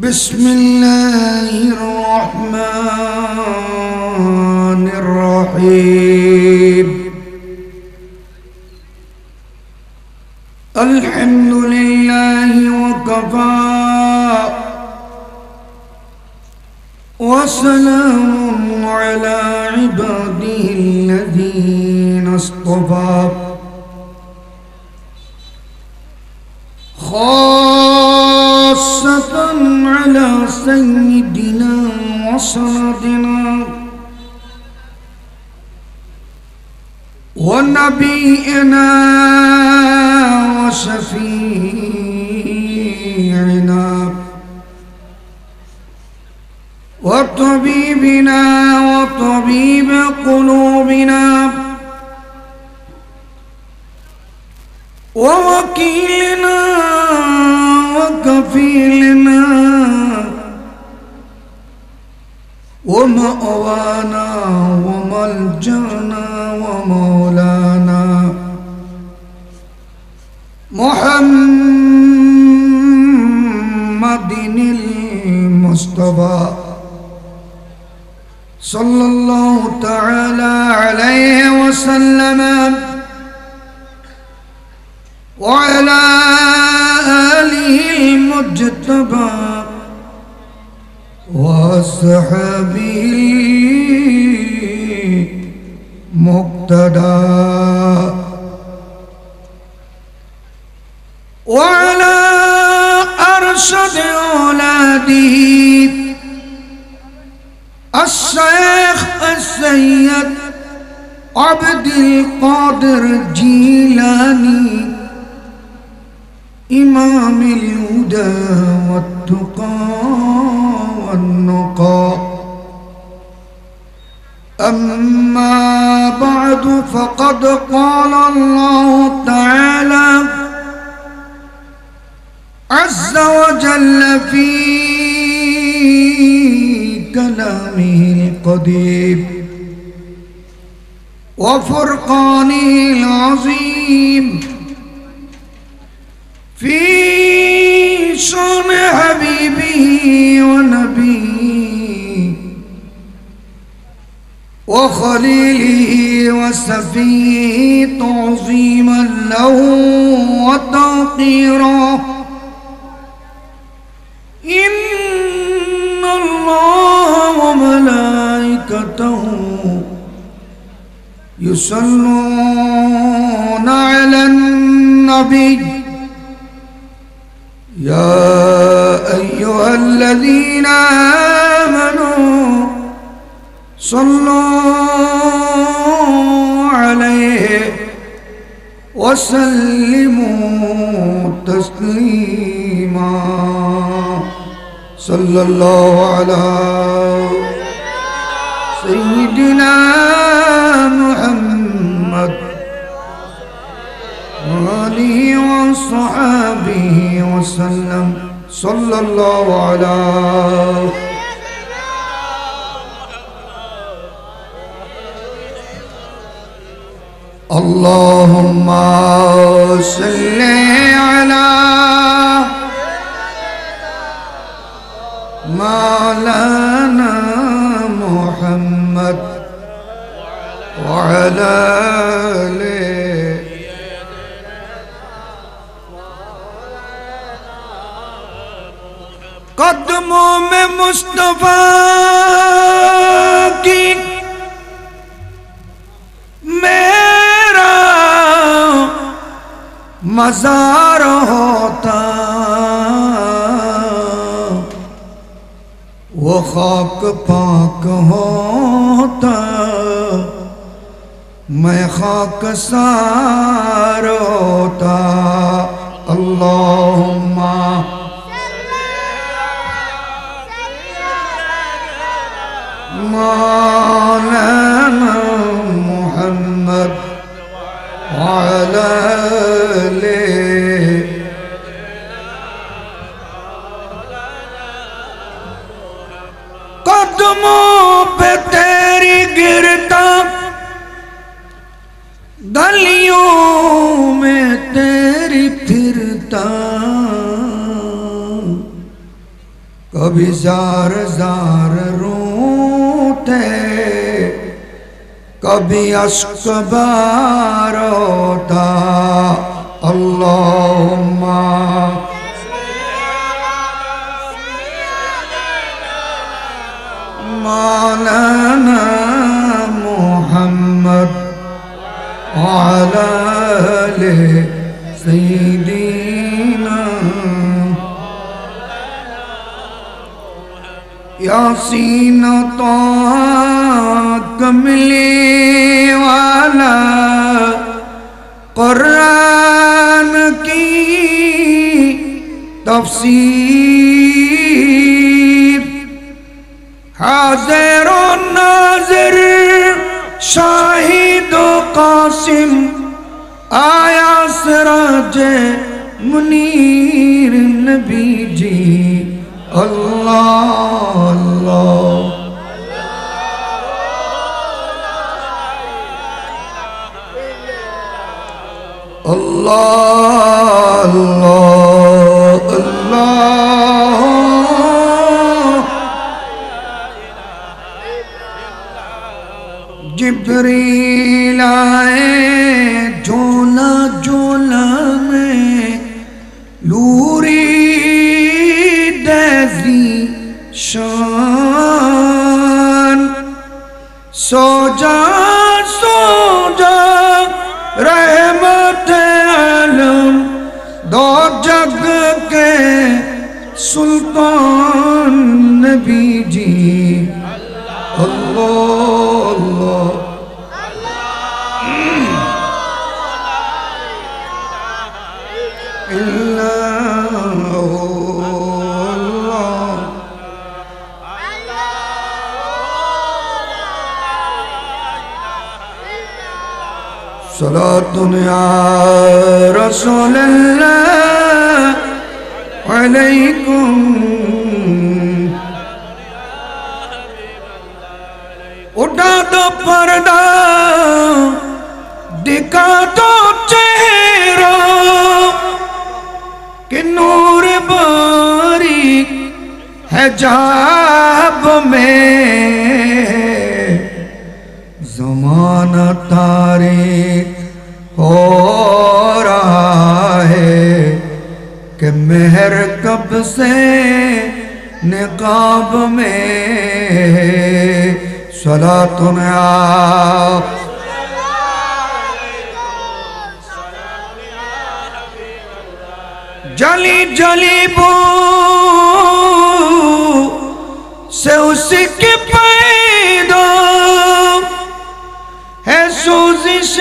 بسم الله الرحمن الرحيم الحمد لله وكفى وسلام على عباده الذين اصطفى خاصة على سيدنا وسندنا ونبينا وشفيعنا وطبيبنا وطبيب قلوبنا ووكيلنا وكفيلنا ومأوانا وملجأنا ومولانا محمد المصطفى صلى الله تعالى عليه وسلم وعلى آله المجتبى وصحبه المقتدى وعلى أرشد أولاده الشيخ السيد عبد القادر الجيلاني إمام الهدى والتقى والنقى أما بعد فقد قال الله تعالى عز وجل في كلامه القديم وفرقانه العظيم في شأن حبيبه ونبيه وخليله وسفيه تعظيما له وتوقيرا إن الله وملائكته يصلون على النبي يا أيها الذين آمنوا صلوا عليه وسلموا تسليما صلى الله على سيدنا محمد وآله وصحبه وسلم صلى الله على اللهم صل على مولانا محمد وعلى آله قدموں میں مصطفیٰ کی میرا مزار ہوتا وہ خاک پاک ہوتا میں خاک سار ہوتا اللہم مولانا محمد وعلى آله قدموں پہ تیری گرتا گلیوں میں تیری پھرتا کبھی زار زار روتے کبھی اشک بار ہوتا اللہم مولانا محمد وعلى آل سيدنا یاسین طه کملی والا قرآن کی تفسیر حاضر و ناظر شاہد و قاسم آیا سراج منیر نبی جی اللہ اللہ اللہ اللہ اللہ جبریل آئے جھولا جھولا میں لوری دیزی شان سو جا رحمت عالم دو جگ کے سلطان نبی جی اللہ صلاة یا رسول اللہ علیکم اٹھا دو پردہ دکھا دو چہرہ کہ نور باریک حجاب میں زمانہ تاریک ہو رہا ہے کہ مہر کب سے نقاب میں صلاة یا جلی جلی بو سے اسی کے پیدا ہے سوزش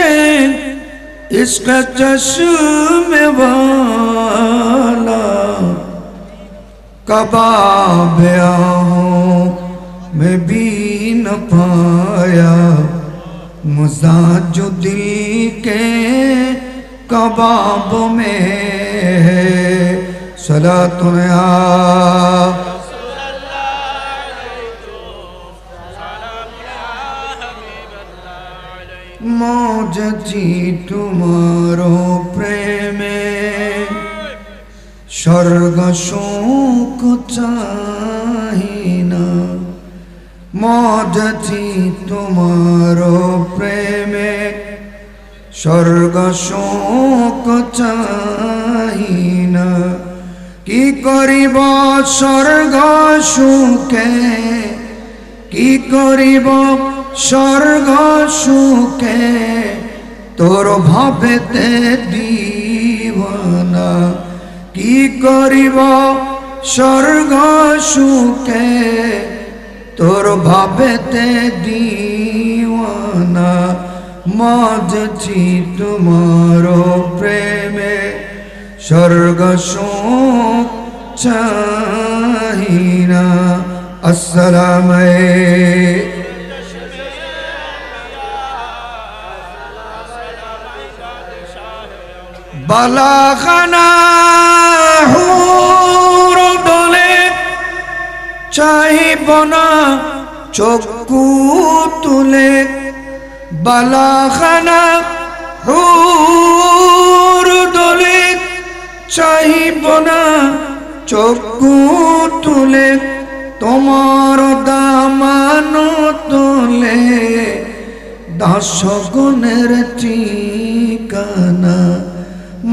اس کا چشم والا کباب آہوں میں بھی نہ پایا مزاج دل کے کباب میں صلاة یا موج جی تمہارو پریمے شرگ شوق چاہینا موج جی تمہارو پریمے شرگ شوق چاہینا کی کریب شرگ شوکے کی کریب স্বর্গ সুখে তোর ভাবেতে দিওয়ানা কি করিব স্বর্গ সুখে তোর ভাবেতে দিওয়ানা মজছি তোমার প্রেমে স্বর্গ সুখ চাহিনা আসসালামু বালাখানা হুর দলে চাহিব না চক্ষু তুলে বালাখানা হুর দলে চাহিব না চক্ষু তুলে আশগনের ঠিকানা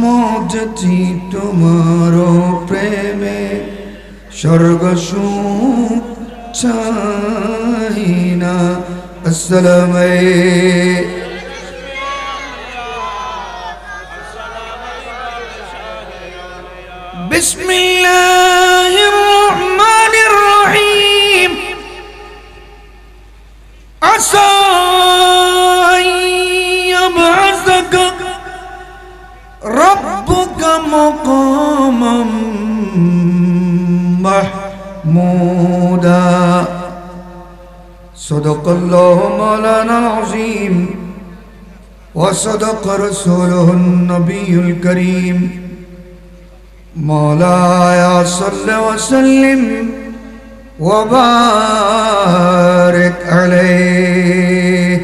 মজজি তোমার প্রেমে স্বর্গ সুখ চাই না আসসালামু বিসমিল্লাহির রহমানির রহিম আসা ইয়াবআসাকা রাব্বুকা মাকামান মাহমুদা সাদাকাল্লাহু মাওলানাল আযীম ওয়া সাদাকা রাসূলুহুন নবিয়্যুল কারীম مولاي صل وسلم وبارك عليه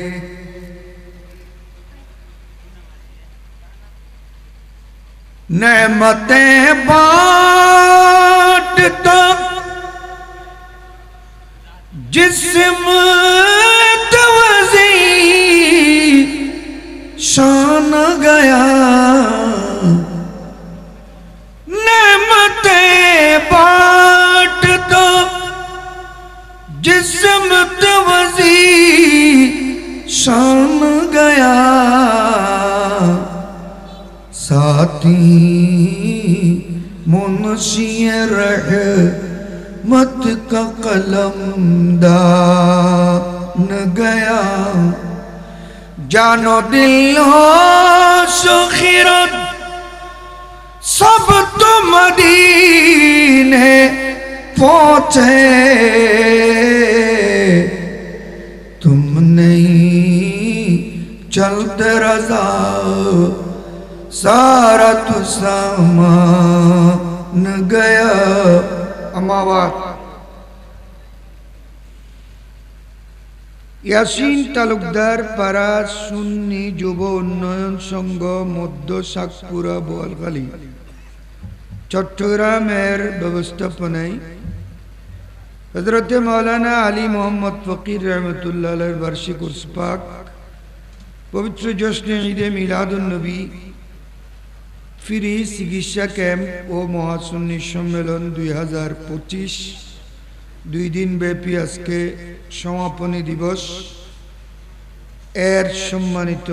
نعمتیں بانٹتا جسم توزی شان گیا بانٹتا جسم توزی شان گیا ساتھی منشی رحمت کا قلم دان گیا جانو دل ہو سخیرت سب تو مدینے پہنچے تم نہیں چلتے رضا سارا تو سامان گیا اماوات ইয়াসিন তালুকদার পাড়া সুন্নি যুব উন্নয়ন সংঘ মধ্য শাকপুরা বোয়ালখালী চট্টগ্রামের ব্যবস্থাপনায় হযরত মাওলানা আলী মোহাম্মদ ফকির রহমতুল্লাহ আলাইহির বার্ষিক উরস পাক পবিত্র জশ্নে ঈদে মিলাদুন নবী ফ্রি চিকিৎসা ক্যাম্প ও মহাসুন্নি সম্মেলন 2025 দুই দিন ব্যাপী আজকে সমাপনী দিবস এর সম্মানিত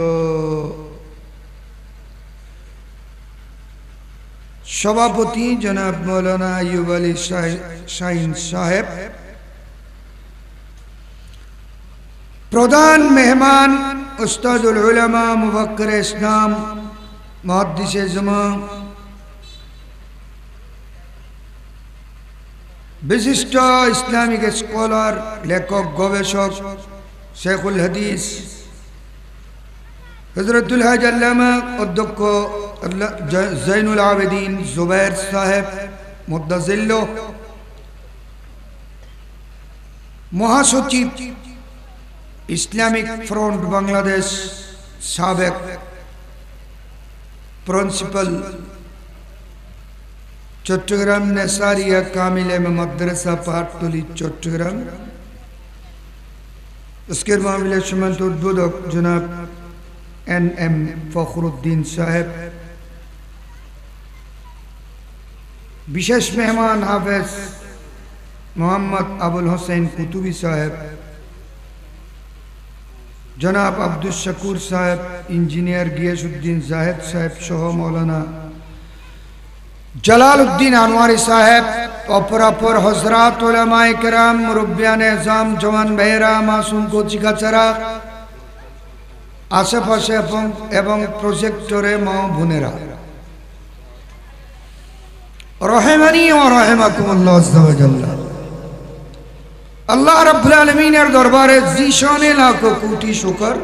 সভাপতি জনাব মাওলানা আইয়ুব আলী শাহিন সাহেব, প্রধান মেহমান উস্তাদুল উলামা মুফাক্কির ইসলাম মুহাদ্দিসে জামা, বিশিষ্ট ইসলামিক স্কলার লেখক গবেষক শেখুল হাদিস হযরতুল হাজ আল্লামা অধ্যক্ষ জৈনুল আবেদিন জুবায়ের সাহেব মুদ্দাজিল্লো, মহাসচিব ইসলামিক ফ্রন্ট বাংলাদেশ সাবেক প্রিন্সিপাল চট্টগ্রাম নেসারিয়া কামিলে মাদ্রাসা পাহাড়তলী চট্টগ্রাম, আজকের মাহফিলের সম্মানিত উদ্বোধক জনাব NM ফখরুদ্দিন সাহেব, বিশেষ মেহমান হাফেজ মোহাম্মদ আবুল হোসেন কুতুবী সাহেব, জনাব আব্দুল শাকুর সাহেব, ইঞ্জিনিয়ার গিয়াসউদ্দিন জাহেদ সাহেব সহ মৌলানা জালালউদ্দিন আনোয়ারি সাহেব, অপরাপর হযরত উলামায়ে কেরাম, মুরব্বিয়ানে আযম, জওয়ান ভাইয়েরা, মাসুম কচিকাচারা, আশেপাশে এবং প্রজেক্টরে মা বোনেরা, রহমানি ওয়া রাহমাকুমুল্লাহ আযজা ওয়া জাল্লা। আল্লাহ রাব্বুল আলামিনের দরবারে জিশনে লাখো কোটি শুকর।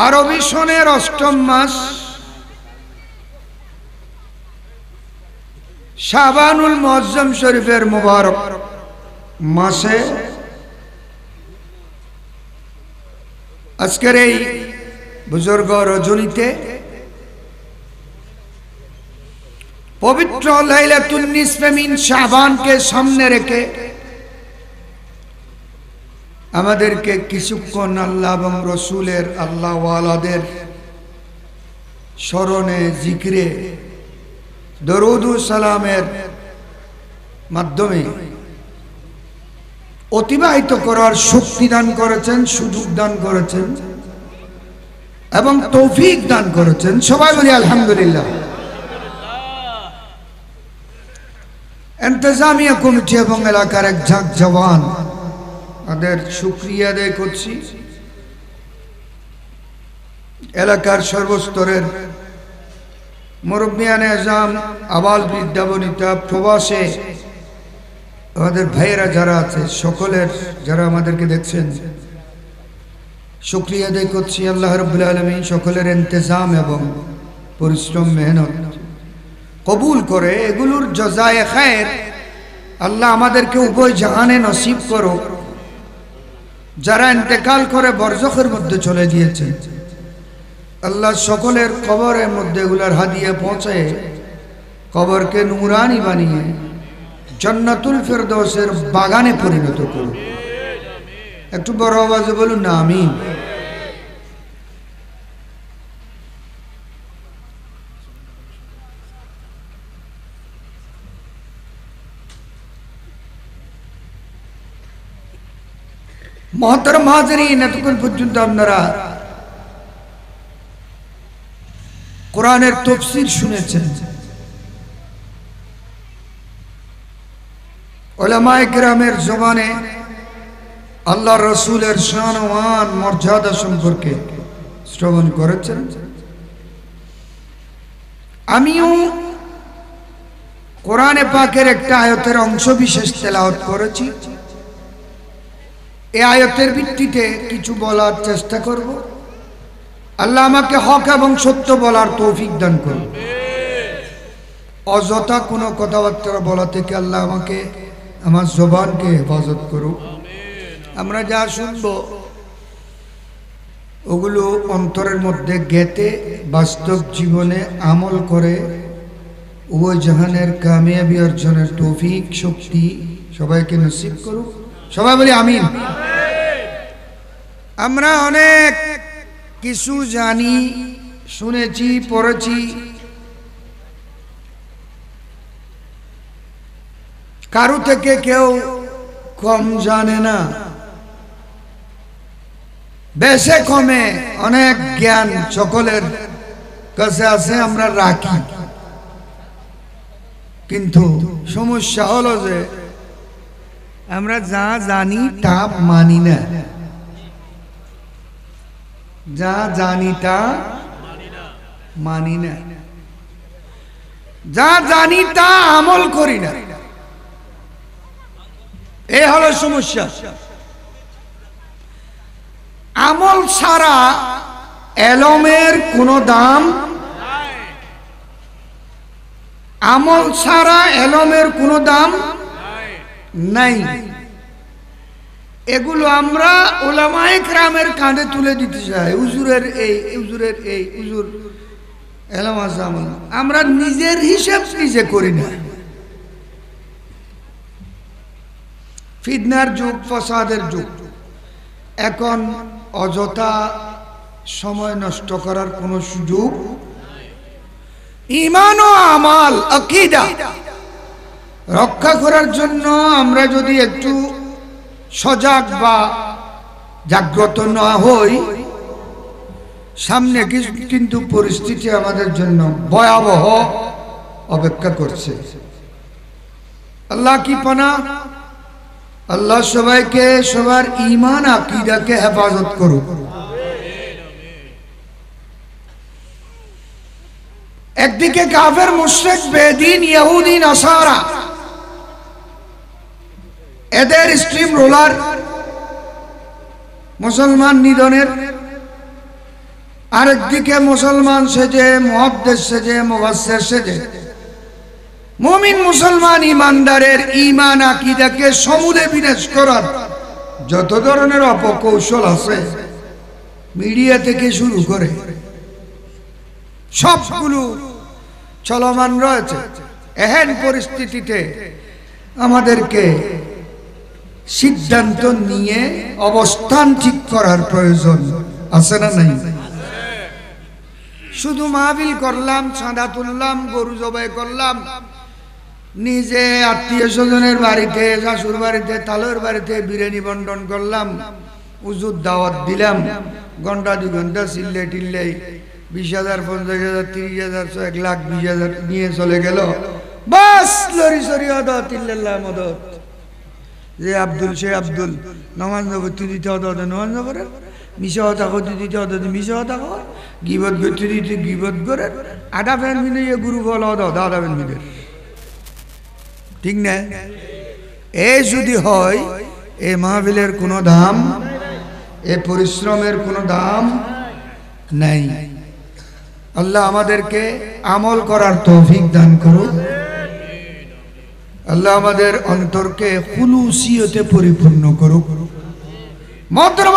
আরবি সনের ৮ম মাস শাবানুল মুআজ্জম শরীফের মুবারক মাসে আজকের এই বুজুর্গ রজনীতে পবিত্র লাইলাতুন নিসফে মিন শাবানকে সামনে রেখে আমাদেরকে কিছুক্ষণ আল্লাহ এবং রসুলের আল্লাহ ওয়ালাদের স্মরণে জিকিরে দরুদ ও সালামের মাধ্যমে অতিবাহিত করার শক্তি দান করেছেন, সুযোগ দান করেছেন এবং তৌফিক দান করেছেন। সবাই বলি আলহামদুলিল্লাহ। ইন্তেজামিয়া কমিটি এবং এলাকার এক ঝাঁক জওয়ান তাদের শুকরিয়া আদায় করছি। এলাকার সর্বস্তরের মুরব্বিয়ানে আজম, আবাল বৃদ্ধা বনিতা, প্রবাসে আমাদের ভাইয়েরা যারা আছে সকলের, যারা আমাদেরকে দেখছেন, শুকরিয়া আদায় করছি। আল্লাহ রাব্বুল আলামিন সকলের ইন্তেজাম এবং পরিশ্রম মেহনত কবুল করে এগুলোর জাযায়ে খায়ের আল্লাহ আমাদেরকে উভয় জাহানে নসিব করো। যারা ইন্তেকাল করে বরজখের মধ্যে চলে গিয়েছে, আল্লাহ সকলের কবরের মধ্যে এগুলার হাদিয়া পৌঁছায় কবরকে নূরানি বানিয়ে জান্নাতুল ফেরদৌসের বাগানে পরিণত করুন। একটু বড় আওয়াজে বলুন না আমিন। মুহতারাম হাজিরিন, এতক্ষণ পর্যন্ত আপনারা কোরআনের তাফসীর শুনেছেন। উলামায়ে কেরামের জবানে আল্লাহ রসুলের শান ও মান মর্যাদা সম্পর্কে শ্রবণ করেছেন। আমিও কোরআনে পাকের একটা আয়াতের অংশ বিশেষ তেলাওয়াত করেছি। এই আয়াতের ভিত্তিতে কিছু বলার চেষ্টা করব। আল্লাহ আমাকে হক এবং সত্য বলার তৌফিক দান করুন। অযথা কোনো কথাবার্তা বলা থেকে আল্লাহ আমাকে, আমার জবানকে হেফাজত করুন। আমরা যা শুনব ওগুলো অন্তরের মধ্যে গেঁথে বাস্তব জীবনে আমল করে উভয় জাহানের কামিয়াবি অর্জনের তৌফিক শক্তি সবাইকে নসিব করুক। সবাই বলি আমিন। আমরা অনেক কিছু জানি, শুনেছি, পড়েছি, কারো থেকে কেউ কম জানে না। বেশে কমে অনেক জ্ঞান সকলের কাছে আছে, আমরা রাখি। কিন্তু সমস্যা হলো যে আমরা যা জানি তা মানি না। যা জানি তা মানি না, যা জানি তা আমল করি না। এই হলো সমস্যা। আমল ছাড়া এলমের কোনো দাম, আমল ছাড়া এলমের কোনো দাম নাই। এগুলো আমরা উলামায়ে কেরামের কাঁধে তুলে দিতে চাই। হুজুরের এই, হুজুরের এই, হুজুর এলম আছে। আমরা নিজের হিসাব নিজে করি না। ফিতনার যুগ, ফসাদের যুগ। এখন অযথা সময় নষ্ট করার কোনো সুযোগ। ঈমান ও আমাল, আকীদা রক্ষা করার জন্য আমরা যদি একটু সজাগ বা জাগ্রত না হই, সামনে কিন্তু পরিস্থিতি আমাদের জন্য ভয়াবহ অপেক্ষা করছে। আল্লাহ কি পানা, আল্লাহ সবাইকে, সবার ঈমান আকীদাকে হেফাজত করুক। একদিকে কাফের, মুশরিক, বেদিন, ইহুদি, নাসারা, এদের স্ট্রিম রোলার মুসলমান নিধনের। আরেকদিকে মুসলমান সেজে, মুহাদ্দিস সেজে, মুফাসসির সেজে মুমিন মুসলমান ইমানদারের ঈমান আকীদাকে সমূলে বিনাশ করার যত ধরনের অপকৌশল আছে, মিডিয়া থেকে শুরু করে সবগুলো চলমান রয়েছে। এহেন পরিস্থিতিতে আমাদেরকে সিদ্ধান্ত নিয়ে অবস্থান ঠিক করার প্রয়োজন আছে না নাই? শুধু মাহফিল করলাম, চাঁদা তুললাম, গরু জবাই করলাম, নিজে আত্মীয় স্বজনের বাড়িতে, শাশুর বাড়িতে, তালের বাড়িতে বিরিয়ানি বন্টন করলাম, উজুর দাওয়াত দিলাম, ঘন্টা 2 ঘন্টা চিল্লে টিল্লে 20,000, 50,000, 30,000, 1 লাখ 20,000 নিয়ে চলে গেল। বাস লরি সরি অদত ইল্লাল্লাহ মদত। যে আব্দুল, সে আব্দুল নামাজ নবতি দিতে অদত নামাজ নবরেন, মিশা হতা করতে দিতে অদত মিশা হতা কর, গিবত করতে দিতে গিবত করেন, আধা ফ্যান মিলে গুরু বল অদত আধা ফ্যান মিলে, ঠিক না? এ যদি হয়, এ মাহফিলের কোনো দাম, এ পরিশ্রমের কোনো দাম নাই। আল্লাহ আমাদেরকে আমল করার তৌফিক দান করুন। আল্লাহ আমাদের অন্তরকে খুলুসিয়তে পরিপূর্ণ করুক। মুহতারাম,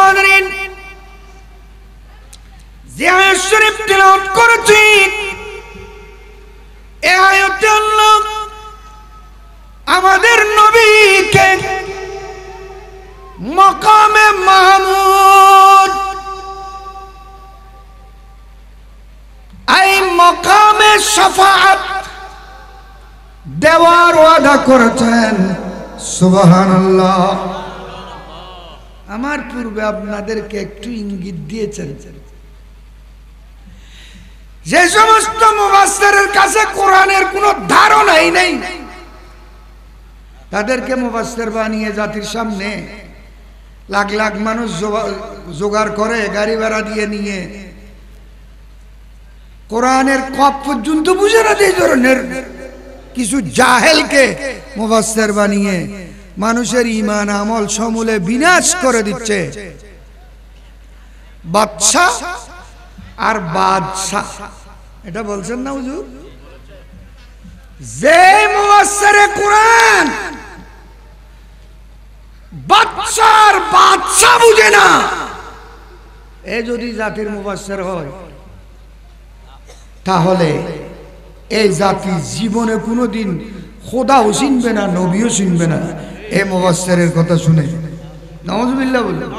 যে আয়াত শরীফ তিলাওয়াত করেছি, এই আয়াতে আল্লাহ আমাদের নবীকে মাকামে মাহমুদ, এই মাকামে শাফাআত দেওয়ার ওয়াদা করেছেন। সুবহানাল্লাহ। আমার পূর্বে আপনাদেরকে একটু ইঙ্গিত দিয়েছেন, যে সমস্ত মুফাসসিরের কাছে কোরআনের কোনো ধারণাই নেই, তাদেরকে মুফাসসির বানিয়ে জাতির সামনে লাখ লাখ মানুষ জোগাড় করে গাড়ি ভাড়া দিয়ে নিয়ে কোরআনের কপ পর্যন্ত বুঝে না, এই ধরনের কিছু জাহেলকে মুফাসসির বানিয়ে মানুষের ঈমান আমল সমূলে বিনাশ করে দিচ্ছে। বাদশা আর বাদশা, এটা বলছেন না হুজুর? যে মুফাসসিরে কোরআন বাদশার বাদশা বুঝে না, এ যদি জাতির মুফাসসির হয়, তাহলে এই জাতি জীবনে কোনোদিন খোদাও চিনবে না, নবীও চিনবে না। এই মুফাসসিরের কথা শুনে নাউযুবিল্লাহ বলুন।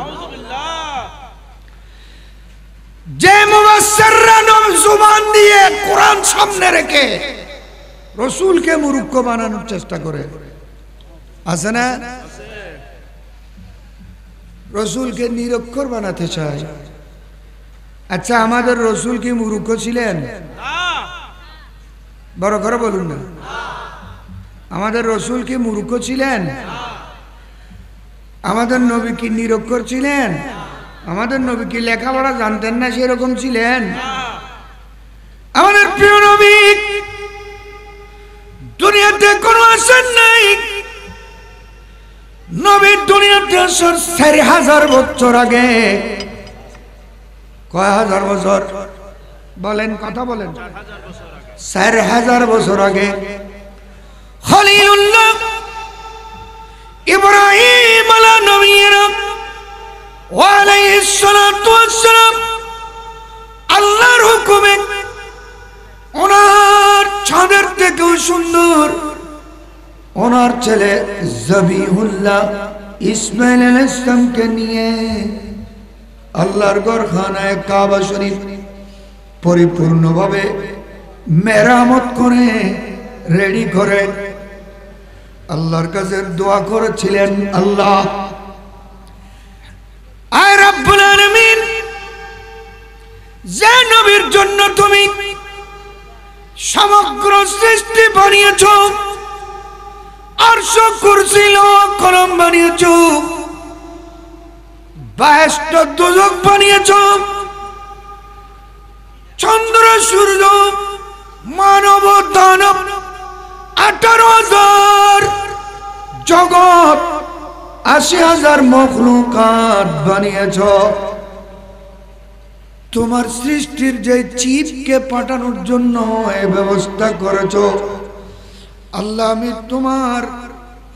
যে মুফাসসিররা জবান দিয়ে কোরআন সামনে রেখে রাসূলকে মূর্খ বানানোর চেষ্টা করে, আছে না? রাসূলকে নিরক্ষর বানাতে চায়। আচ্ছা, আমাদের রাসূল কি মূর্খ ছিলেন? বড় করে বলুন না। আমাদের রাসূল কি মূর্খ ছিলেন? আমাদের নবী কি নিরক্ষর ছিলেন? আমাদের নবী কি লেখাপড়া জানতেন না সেরকম ছিলেন? আমাদের প্রিয় নবী দুনিয়াতে কোনো আসেন নাই। নবীর দুনিয়াতে আসার 4,000 বছর আগে, কয় হাজার বছর বলেন, কথা বলেন, 4,000 বছর আগে খলিলুল্লাহ ইব্রাহিম আলা নবিয়িনা ওয়া আলাইহিস সালাতু ওয়াসসালাম আল্লাহর হুকুমে ওনার চাঁদের থেকেও সুন্দর ওনার ছেলে জবিহুল্লাহ ইসমাইল আলাইহিস সালামকে নিয়ে আল্লাহর ঘরখানায় কাবা শরীফ পরিপূর্ণভাবে মেরামত করে রেডি করে আল্লাহর কাছে দোয়া করেছিলেন, আল্লাহ আয় রব্বুল আলামিন, যে নবীর জন্য তুমি সমগ্র সৃষ্টি বানিয়েছো, আরশ কুরসি লৌহ কলম বানিয়েছো, 22টা দোজখ বানিয়েছো, চন্দ্র সূর্য মানব দানব 18,000 জগৎ 80,000 মখলুকাত বানিয়েছ। তোমার সৃষ্টির যে চিপকে পাঠানোর জন্য এই ব্যবস্থা করেছ, আল্লাহ আমি তোমার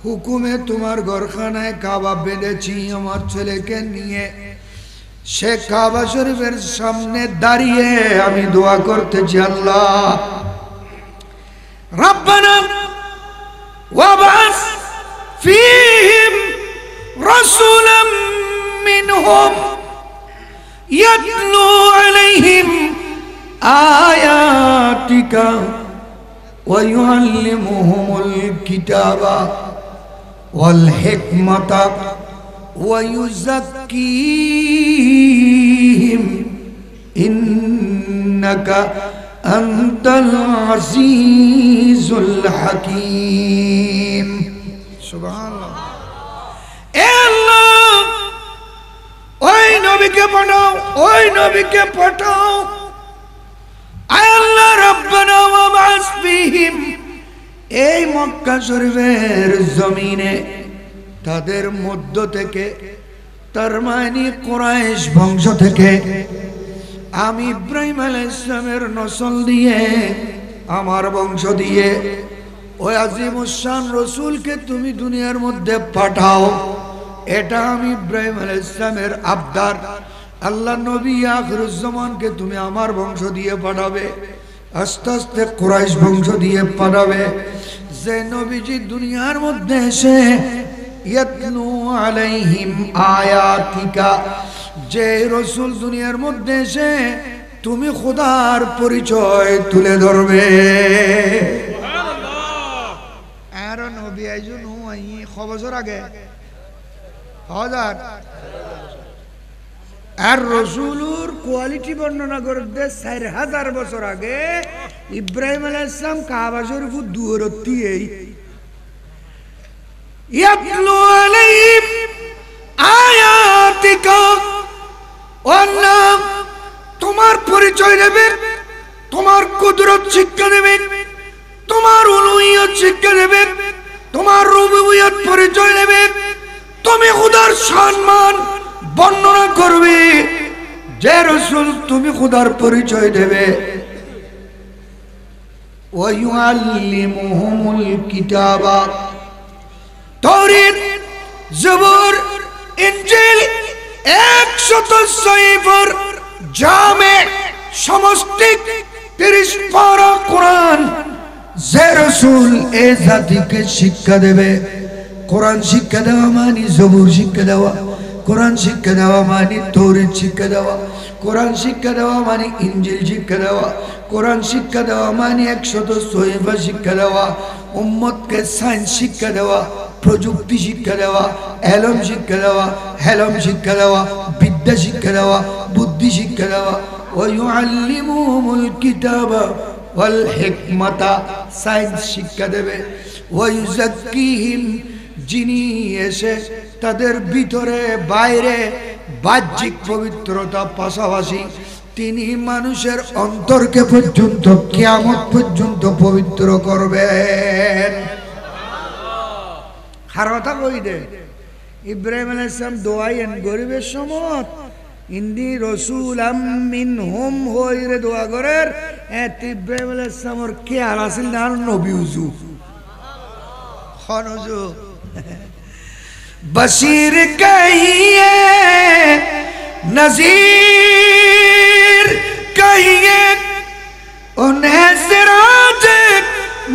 হুকুমে তোমার ঘরখানায় কাবা বেঁধেছি আমার ছেলেকে নিয়ে। সে কাবা শরীফের সামনে দাঁড়িয়ে আমি দোয়া করতেছি, আল্লাহ রব্বানা ওয়াবাস ফীহিম يوم يتلو عليهم آياتك ويعلمهم الكتاب والحكمة ويزكيهم إنك أنت العزيز الحكيم سبحان الله الله ওই নবীকে পাঠাও ওই নবীকে পাঠাও আল্লাহ রব্বানা ওয়া বাস ফীহিম এই মক্কা শরীফের জমিনে তাদের মধ্য থেকে তার মানে কুরাইশ বংশ থেকে আমি ইব্রাহিম আলাইহিস সালামের নসল দিয়ে আমার বংশ দিয়ে ওই আজিমুস শান রাসূলকে তুমি দুনিয়ার মধ্যে পাঠাও এটা আমি ইব্রাহিম আলাইহিস সালামের আবদার আল্লাহ নবী আখিরুজ জামানকে তুমি আমার বংশ দিয়ে পাঠাবে আস্তে আস্তে কুরাইশ বংশ দিয়ে পাঠাবে যে নবীজি দুনিয়ার মধ্যে এসে ইয়াতলু আলাইহিম আয়াতিকা যে রাসূল দুনিয়ার মধ্যে এসে তুমি খোদার পরিচয় তুলে ধরবে সুবহানাল্লাহ আর নবী আইজুন হুয়াই খবর আগে হাজার আর রাসূলুর কোয়ালিটি বর্ণনা করতে 4000 বছর আগে ইব্রাহিম আলাইহিস সালাম কাবা শরীফ দূরত্বই এই ইয়াতলু আলাইহিম আয়াতিকা আল্লাহ তোমার পরিচয় দেবে তোমার কুদরত শিক্ষা দেবে তোমার উলুহিয়ত শিক্ষা দেবে তোমার রুবুবিয়ত পরিচয় দেবে তুমি খোদার সম্মান বর্ণনা করবে যে রাসূল তুমি খোদার পরিচয় দেবে ওয়া ইউআল্লিমুহুমুল কিতাবা তাওরাত জবুর ইনজিল 100 সহিফার জামে সমষ্টিক 30 পারা কোরআন যে রাসূল এই জাতিকে শিক্ষা দেবে কোরআন শিক্ষা দেওয়া মানে জবুর শিক্ষা দেওয়া কোরআন শিক্ষা দেওয়া মানে তাওরাত শিক্ষা দেওয়া কোরআন শিক্ষা দেওয়া মানে ইনজিল শিক্ষা দেওয়া কোরআন শিক্ষা দেওয়া মানে 100 সহিফা শিক্ষা দেওয়া উম্মতকে সায়েন্স শিক্ষা দেওয়া প্রযুক্তি শিক্ষা দেওয়া এলম শিক্ষা দেওয়া হেলম শিক্ষা দেওয়া বিদ্যা শিক্ষা দেওয়া বুদ্ধি শিক্ষা দেওয়া ওয়া ইউআল্লিমুহুমুল কিতাবা ওয়াল হিকমাতা সায়েন্স শিক্ষা দেবে ওয়া ইউযাক্কিহিম যিনি এসে তাদের ভিতরে বাইরে বাহ্যিক পবিত্রতা পাশাপাশি তিনি মানুষের অন্তরকে পর্যন্ত কিয়ামত পর্যন্ত পবিত্র করবেন আর কথা কই দে ইব্রাহিম আলাইহিস সালাম দোয়াইন গরিবের সমত ইন্দি রাসূলাম মিনহুম হইরে দোয়া করের এত ইব্রাহিম আলাইহিস সালামের কি আর আসল না নবী হুজু খনজু बशीर कहिए नज़ीर कहिए उन्हें सिराज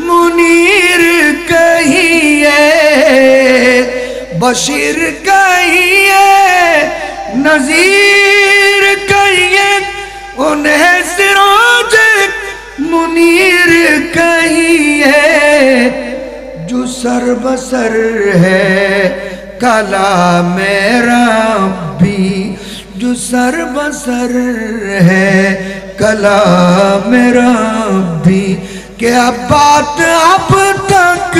मुनीर कहिए बशीर कहिए नज़ीर कहिए उन्हें सिराज मुनीर कहिए जो सर बसर है कलाम रब्बी जो सर बसर है कलाम रब्बी क्या बात अब तक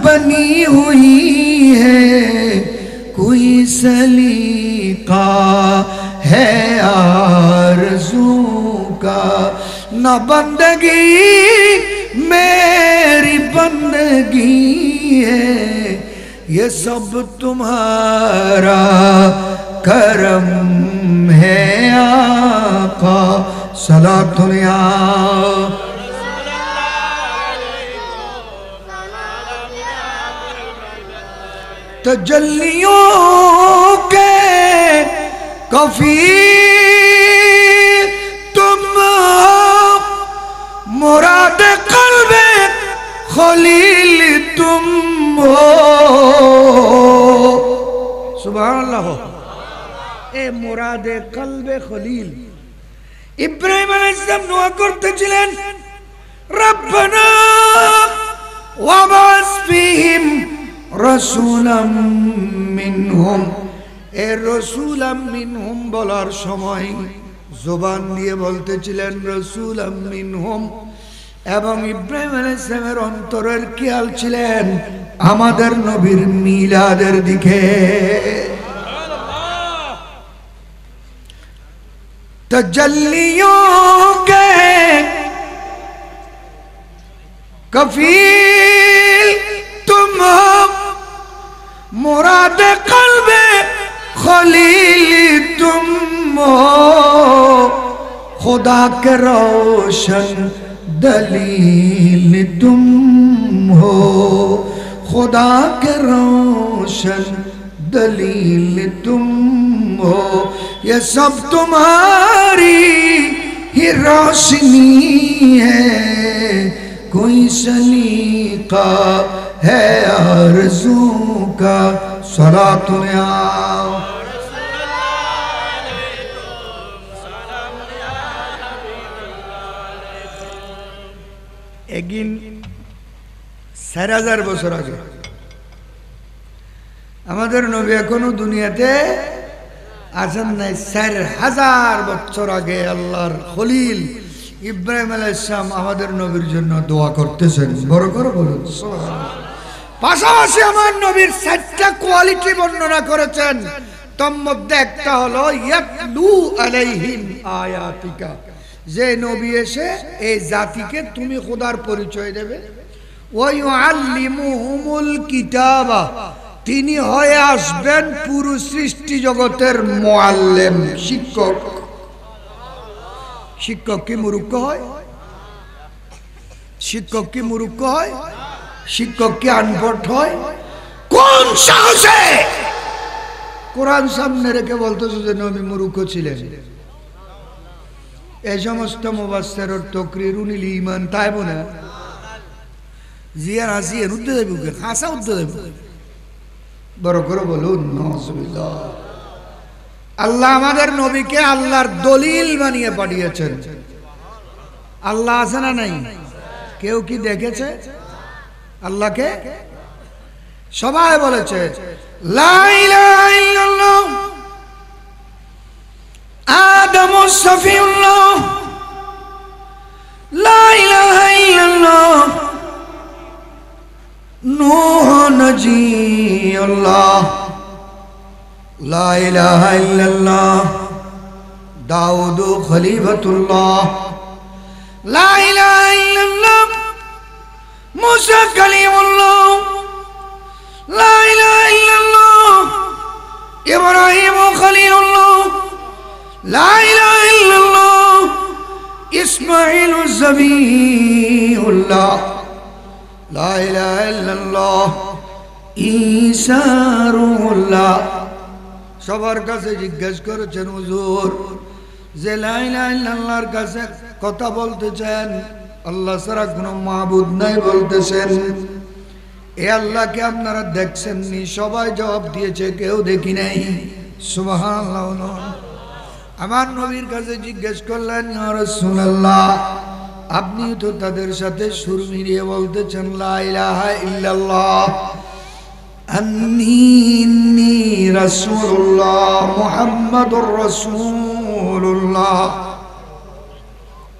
बनी हुई है कोई सलीका है आरज़ू का न बंदगी मेरी बंदगी है ये सब तुम्हारा करम है आका सलातुल्ला तजल्लियों के कफील तुम मुराद कल्बे खलील तुम हो सुभान अल्लाह এ মুরাদে কলবে খলিল। ইব্রাহিম আলাইহিস সালাম দোয়া করতেছিলেন, রব্বানা ওয়াবাস ফীহিম রাসূলাম মিনহুম। এ রাসূলাম মিনহুম বলার সময় জবান দিয়ে বলতেছিলেন রাসূলাম মিনহুম, এবং ইব্রাহিম আলাইহিস সালামের অন্তরের খেয়াল ছিলেন আমাদের নবীর মিলাদের দিকে। तजल्लियों के कफील तुम हो, मुराद कल्बे खलील तुम हो, खुदा के रोशन दलील तुम हो, खुदा के रोशन दलील तुम हो, ये सब तुम्हारी ही रोशनी है, कोई सलीका है आरज़ू का, सलातो या একদিন 4000 বছর আগে আমাদের নবী এখনো দুনিয়াতে আছেন নাই। 4000 বছর আগে আল্লাহর খলিল ইব্রাহিম আলাইহিস সালাম আমাদের নবীর জন্য দোয়া করতেছেন। বড় করে বলুন সুবহানাল্লাহ। পাশাপাশি আমার নবীর 4টা কোয়ালিটি বর্ণনা করেছেন, তার মধ্যে একটা হলো ইয়াতলু আলাইহিম আয়াতিকা, যে নবী এসে এই জাতিকে তুমি খোদার পরিচয় দেবে। ওয়া ইউআল্লিমুহুমুল কিতাবা, তিনি হয়ে আসবেন পুরো সৃষ্টি জগতের মুআল্লিম, শিক্ষক। শিক্ষক কি মূর্খ হয়? শিক্ষক কি মূর্খ হয়? শিক্ষক কি আনপঢ় হয়? কোন সাহসে কোরআন সামনে রেখে বলতেছে যে নবী মূর্খ ছিলেন? এই সমস্ত মুফাসসির তাকরীরুল ঈমান তাই বলে জিয়ার হাসিয়ে উদ্দে দেবে, হাসা উদ্দে দেবে। বড় করে বলুন নাউযুবিল্লাহ। আল্লাহ আমাদের নবীকে আল্লাহর দলিল বানিয়ে পাঠিয়েছেন। আল্লাহ আছে না নাই? কেউ কি দেখেছে আল্লাহকে? সবাই বলেছে লা ইলাহা ইল্লাল্লাহ, আদমুস সফিউল্লাহ, লা ইলাহা ইল্লাল্লাহ, নূহ নজিউল্লাহ, লা ইলাহা ইল্লাল্লাহ, দাউদ খলিফাতুল্লাহ, লা ইলাহা ইল্লাল্লাহ, মুসা কালিমুল্লাহ, লা ইলাহা ইল্লাল্লাহ, ইব্রাহিম খলিলুল্লাহ, লা ইলাহা ইল্লাল্লাহ, ইসমাঈল জবিউল্লাহ, লা ইলাহা ইল্লাল্লাহ, ঈসা রূহুল্লাহ। সবার কাছে জিজ্ঞেস করেছেন হুজুর যে লা ইলাহা ইল্লাল্লাহর কাছে কথা বলতেছেন, আল্লাহ ছাড়া কোনো মাবুদ নাই বলতেছেন, এ আল্লাহকে আপনারা দেখছেন নি? সবাই জবাব দিয়েছে কেউ দেখি নাই। সুবহানাল্লাহ। আমার নবীর কাছে জিজ্ঞেস করলেন ইয়া রাসূলুল্লাহ, আপনি তো তাদের সাথে সুর মিলিয়ে বলতেছেন লা ইলাহা ইল্লাল্লাহ, আন্নী রাসূলুল্লাহ, মুহাম্মাদুর রাসূলুল্লাহ।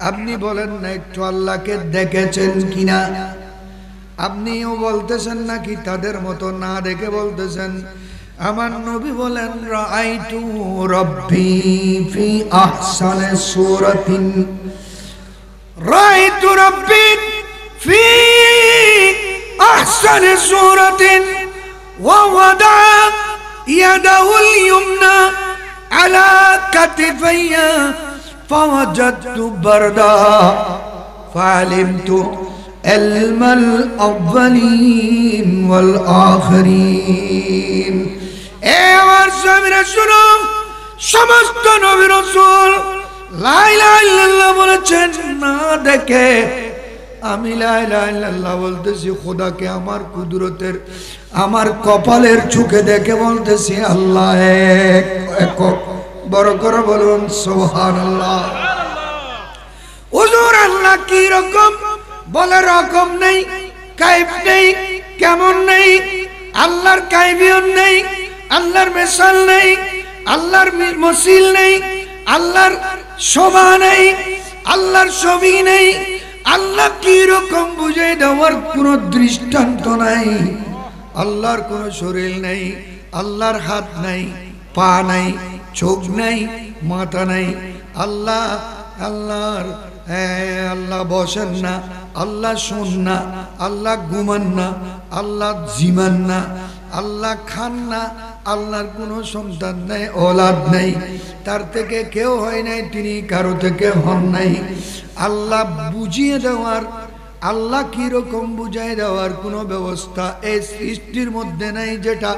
আপনি বলেন না একটু আল্লাহকে দেখেছেন কিনা? আপনিও বলতেছেন নাকি তাদের মতো না দেখে বলতেছেন? আমার নবী বলেন রাআইতু রাব্বি ফি আহসানি সূরাতিন, রাআইতু রাব্বি ফি আহসানি সূরাতিন ওয়া ওয়াদা ইয়াদাহুল ইয়ুমনা আলা কাতিফাইয়া ফাওয়াজাদতু বারদা ফাআলিমতু ইলমাল আউয়ালিন ওয়াল আখিরিন। এ আমার স্বামীরা শুনো, সমস্ত নবী রাসূল লা ইলাহা ইল্লাল্লাহ বলেছেন না দেখে। আমি লা ইলাহা ইল্লাল্লাহ বলতেছি খোদাকে আমার কুদরতের, আমার কপালের চোখে দেখে বলতেছি আল্লাহ এক, একক, বড় করে বলুন সুবহানাল্লাহ। হুজুর আল্লাহ কি রকম? বলে রকম নেই, কাইফ নেই, কেমন নেই, আল্লাহর কাইফিয়ত নেই, আল্লাহর মিসাল নেই, আল্লাহর মসিল নেই, আল্লাহর শোভা নেই, আল্লাহর ছবি নেই। আল্লাহ কি রকম বুঝে দেওয়ার কোন দৃষ্টান্ত নাই। আল্লাহর কোন শরীর নেই, আল্লাহর হাত নাই, পা নাই, চোখ নাই, মাথা নাই। আল্লাহ আল্লাহর আল্লাহ বসেন না, আল্লাহ শোন না, আল্লাহ ঘুমান না, আল্লাহ জিমান না, আল্লাহ খান না, আল্লাহর কোনো সন্তান নেই, ওলাদ নেই, তার থেকে কেউ হয় নাই, তিনি কারো থেকে হন নাই। আল্লাহ বুঝিয়ে দেওয়ার, আল্লাহ কিরকম বুঝাই দেওয়ার কোনো ব্যবস্থা এই সৃষ্টির মধ্যে নাই, যেটা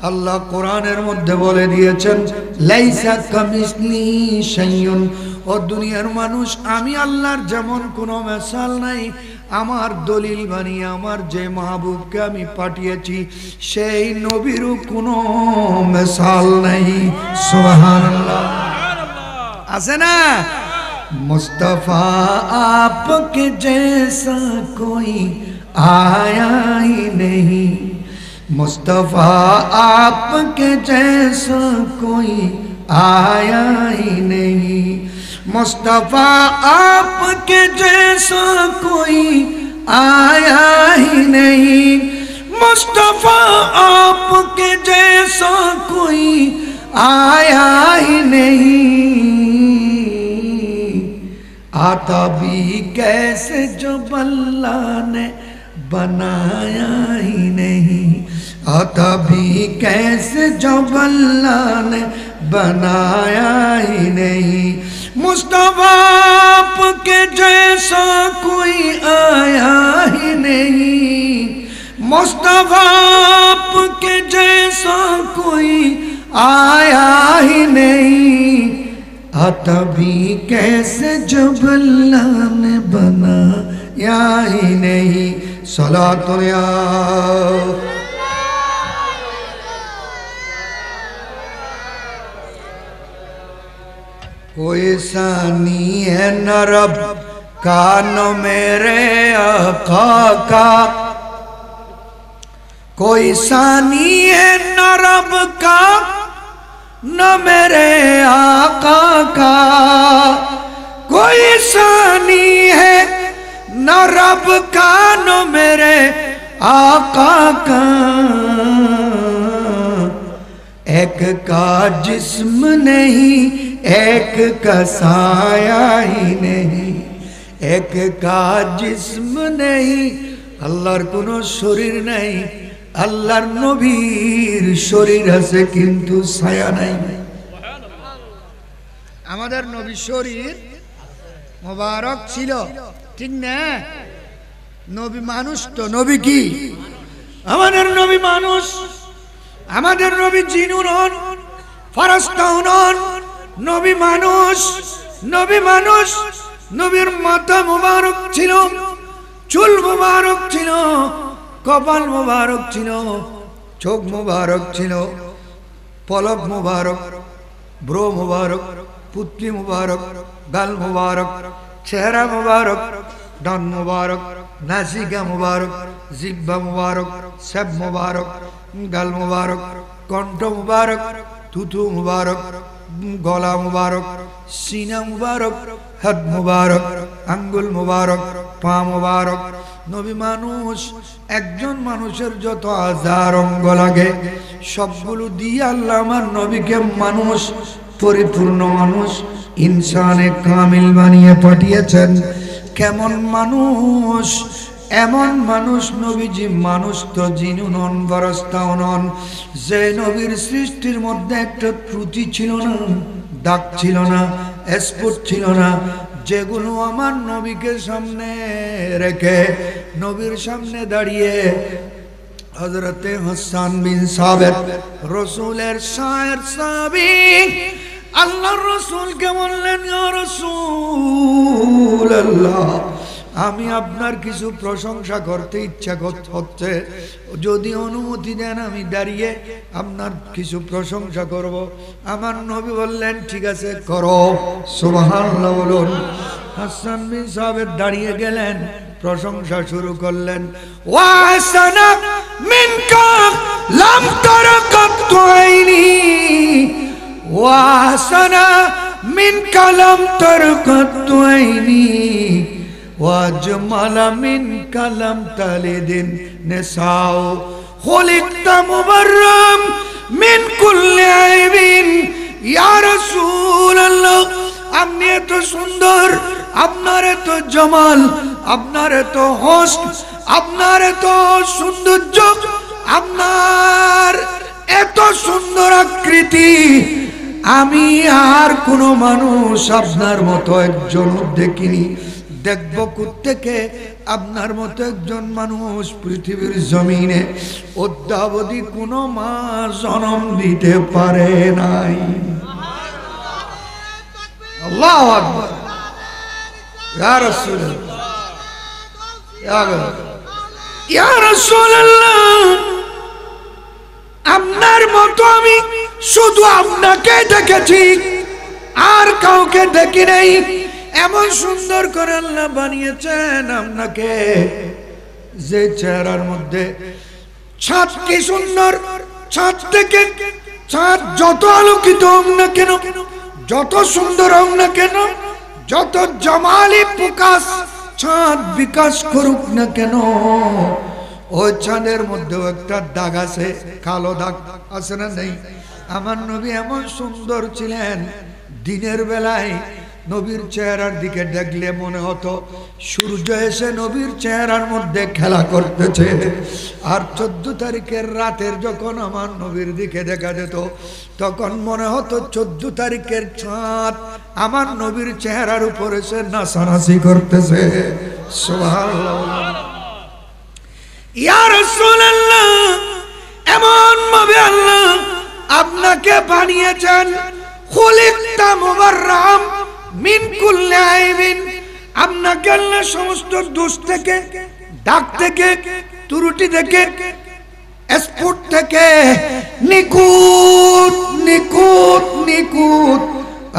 আল্লাহ কোরআনের মধ্যে বলে দিয়েছেন লাইসা কামিসলিহি শাইউন। ও দুনিয়ার মানুষ, আমি আল্লাহর যেমন কোনো মিসাল নাই। আমার দলিল বানিয়ে আমার যে মাহবুবকে আমি পাঠিয়েছি সেই নবীরও কোনো মিসাল নাই। সুবহানাল্লাহ। আছে না? मुस्तफा आपके जैसा कोई आया ही नहीं, मुस्तफा आपके जैसा कोई आया ही नहीं, मुस्तफा आपके जैसा कोई आया ही नहीं, मुस्तफा आपके जैसा कोई आया ही नहीं। आता भी कैसे जो अल्लाह ने बनाया ही नहीं, आता भी कैसे जो अल्लाह ने बनाया ही नहीं, मुस्तफा आपके जैसा कोई आया ही नहीं, मुस्तफा आपके जैसा कोई आया ही नहीं। आता भी कैसे जब अल्लाह ने बनाया ही नहीं। सलातो या कोई सानी है न रब का न मेरे आका का, कोई सानी है न रब का न मेरे आका का, कोई सानी है न रब का न मेरे आका का। एक का जिस्म नहीं, एक का साया ही नहीं, एक का जिस्म नहीं, अल्लाहर कोनो शरीर नहीं, আল্লাহর নবীর শরীর আছে কিন্তু ছায়া নাই। আমাদের নবীর শরীর মোবারক ছিল, ঠিক না? নবী মানুষ তো, নবী কি? আমাদের নবী মানুষ, আমাদের নবী জিনু নন, ফেরেশতাও নন, নবী মানুষ, নবী মানুষ। নবীর মাথা মোবারক ছিল, চুল মোবারক ছিল, কপাল মুবারক ছিল, চোখ মুবারক ছিল, পলক মুবারক, ব্রো মুবারক, পুতলি মুবারক, গাল মুবারক, চেহারা মুবারক, ডান মুবারক, নাসিকা মুবারক, জিহ্বা মুবারক, সব মুবারক, গাল মুবারক, কণ্ঠ মুবারক, থুথু মুবারক, গলা মুবারক, সিনা মুবারক, হাত মুবারক, আঙ্গুল মুবারক, পা মুবারক। নবী মানুষ, একজন মানুষের যত হাজার অঙ্গ লাগে সবগুলো দিয়ে আল্লাহ আমার নবীকে মানুষ, পরিপূর্ণ মানুষ, ইনসানে কামিল বানিয়ে পাঠিয়েছেন। কেমন মানুষ? এমন মানুষ নবীজি মানুষ তো জিনু নন, ফেরেশতাও নন। যে নবীর সৃষ্টির মধ্যে একটা ত্রুটি ছিল না, দাগ ছিল না, স্পট ছিল না, যেগুলো আমার নবীকে সামনে রেখে নবীর সামনে দাঁড়িয়ে হযরতে হাসান বিন সাবিত রাসূলের শায়ের সাহাবী আল্লাহর রাসূলকে বললেন, ইয়া রাসূলুল্লাহ, আমি আপনার কিছু প্রশংসা করতে ইচ্ছা হচ্ছে, যদি অনুমতি দেন আমি দাঁড়িয়ে আপনার কিছু প্রশংসা করব। আমার নবী বললেন ঠিক আছে করো। সুবহানাল্লাহ বলুন। হাসান বিন সাবিত দাঁড়িয়ে গেলেন, প্রশংসা শুরু করলেন। ওয়াসানা মিনকা লাম তারা কাত্তু আইনি, ওয়াসানা মিনকা লাম তারা কাত্তু আইনি, ওয়াজমালা মিনকা লাম তালিদিন নিসাউ, খুলিকতা মুবাররাম মিন কুল্লি আইবিন। ইয়া রাসূলুল্লাহ, আপনি এত সুন্দর, আপনার এত জামাল, আপনার এত হোস্ট, আপনার এত সৌন্দর্য, আপনার এত সুন্দর আকৃতি, আমি আর কোন মানুষ আপনার মতো একজন দেখিনি। দেখব কোত্থেকে আপনার মতো একজন মানুষ পৃথিবীর জমিনে অদ্যাবধি কোনো মা জন্ম দিতে পারে নাই। আল্লাহু আকবার। ইয়া রাসূলুল্লাহ, ইয়া রাসূলুল্লাহ, আপনার মতো আমি শুধু আপনাকে দেখেছি, আর কাউকে দেখি নাই। এমন সুন্দর করে আল্লাহ বানিয়েছেন আপনাকে, যে চেহারার মধ্যে ছাদ কি সুন্দর, ছাদ থেকে ছাদ যত আলোকিত হোক না কেন, যত সুন্দর হোক না কেন, যত জামালি প্রকাশ ছাদ বিকাশ করুক না কেন, ওই চাঁদের মধ্যেও একটা দাগ আছে, কালো দাগ আছে না নেই? আমার নবী এমন সুন্দর ছিলেন, দিনের বেলায় নবীর চেহারার দিকে দেখলে মনে হতো সূর্য এসে নবীর চেহারার মধ্যে খেলা করতেছে। আর 14 তারিখের রাতের যখন আমার নবীর দিকে দেখা যেত, তখন মনে হতো 14 তারিখের চাঁদ আমার নবীর চেহারার উপর এসে নাচানাচি করতেছে। সুবহানাল্লাহ। ইয়া রাসূলুল্লাহ, এমন ভাবে আল্লাহ আপনাকে বানিয়েছেন, খুলিকতা মুবাররাম মিন কুল্লি আইবিন, আপনাকে আল্লাহ সমস্ত দোষ থেকে, দাগ থেকে, ত্রুটি থেকে, স্ফুট থেকে নিখুঁত নিখুঁত নিখুঁত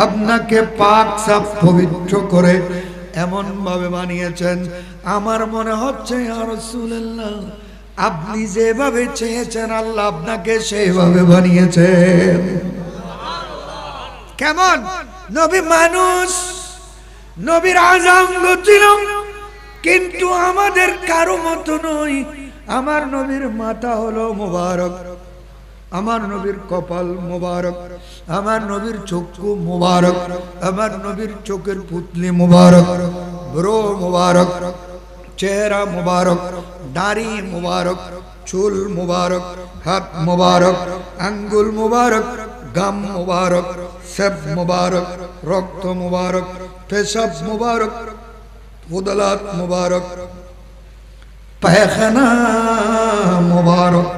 আপনাকে পাক সাফ পবিত্র করে এমন ভাবে বানিয়েছেন, আমার মনে হচ্ছে ইয়া রাসূলুল্লাহ আপনি যেভাবে চেয়েছেন আল্লাহ আপনাকে সেইভাবে বানিয়েছেন। কেমন নবী মানুষ, নবীর আজাঙ্গ ছিল, কিন্তু আমাদের কারো মতো নই। আমার নবীর মাথা হলো মোবারক, আমার নবীর কপাল মোবারক, আমার নবীর চক্ষু মোবারক, আমার নবীর চোখের পুতলি মোবারক, ব্রো মোবারক, চেহারা মোবারক, দাড়ি মোবারক, চুল মোবারক, হাত মোবারক, আঙ্গুল মোবারক, গাম মোবারক, সেব মোবারক, রক্ত মোবারক, পেশাব মোবারক, উদলাত মোবারক, পায়খানা মোবারক,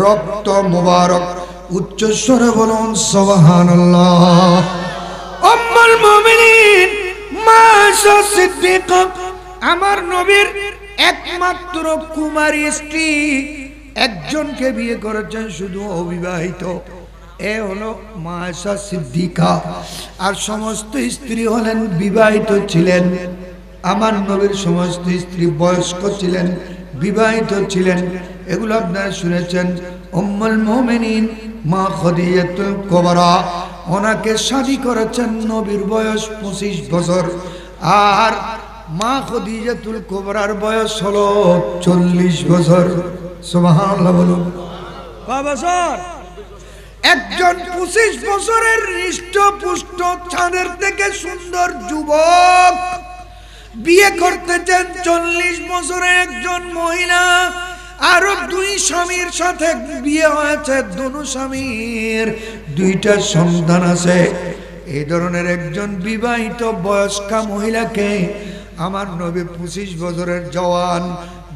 রক্ত মোবারক। উচ্চস্বরে বলুন সুবহানাল্লাহ। উম্মুল মুমিনিন মা আয়েশা সিদ্দিকা, আমার নবীর একমাত্র কুমারী স্ত্রী, একজনকে বিয়ে করেছেন শুধু অবিবাহিত, এ হলো মা আয়েশা সিদ্দিকা। আর সমস্ত স্ত্রী হলেন বিবাহিত ছিলেন। আমার নবীর সমস্ত স্ত্রী বয়স্ক ছিলেন, বিবাহিত ছিলেন, এগুলো আপনারা শুনেছেন। উম্মুল মুমিনিন মা খাদিজাতুল কুবরা, ওনাকে শাদী করেছেন নবীর বয়স 25 বছর, আর মা খাদিজাতুল কুবরার বয়স হলো 40 বছর। সুবহানাল্লাহ বলুন। কয় বছর? একজন 25 বছরের হৃষ্টপুষ্ট চাঁদের থেকে সুন্দর যুবক বিয়ে করতে চান 40 বছরের একজন মহিলা। আরো 2 স্বামীর সাথে বিয়ে হয়েছে, দুনো স্বামীর 2টা সন্তান আছে। এই ধরনের একজন বিবাহিত বয়স্কা মহিলাকে আমার নবী 25 বছরের জওয়ান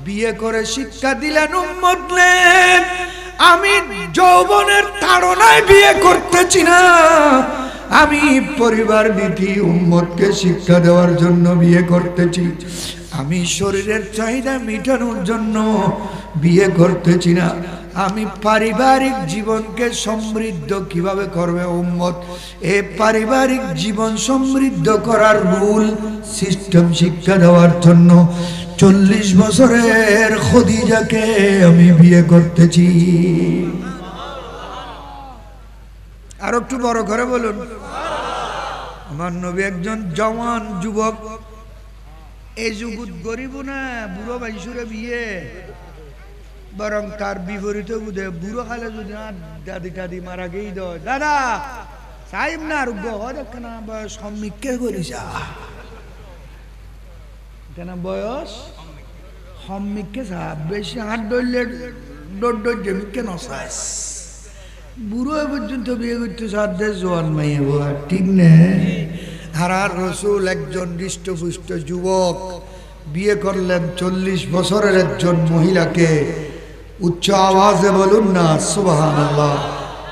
বিয়ে করে শিক্ষা দিলেন, উম্মত নেন আমি যৌবনের তাড়নায় বিয়ে করতেছি না, আমি পরিবার নীতি উম্মতকে শিক্ষা দেওয়ার জন্য বিয়ে করতেছি। আমি শরীরের চাহিদা মেটানোর জন্য বিয়ে করতেছি না, আমি পারিবারিক জীবনকে সমৃদ্ধ কিভাবে করবে উম্মত, এই পারিবারিক জীবন সমৃদ্ধ করার রুল সিস্টেম শিক্ষা দেওয়ার জন্য 40 বছরের খদিজাকে আমি বিয়ে করতেছি। আর একটু বড় করে বলুন। আমার নবী একজন জওয়ান যুবক, এই যুগত গরিব না বুড়ো বাইশুরে বিয়ে, বরং তার বিপরীতে বুঝে বুড়ো খালে যদি দাদি টাদি মারা গেই দেয়, দাদা সাহেব না আর না বয়স সম্মিকে করিসা কেন বয়স সম্মিকে সাহেব বেশি হাত ধরলে ডর জমিকে নসাস বুড়ো পর্যন্ত বিয়ে করতে সাধ্য জোয়ান মাইয়ে বোয়া ঠিক নেই। আর রসুল একজন হৃষ্টপুষ্ট যুবক বিয়ে করলেন 40 বছরের একজন মহিলাকে। উচ্চ আওয়াজে বলুন না সুবহানাল্লাহ।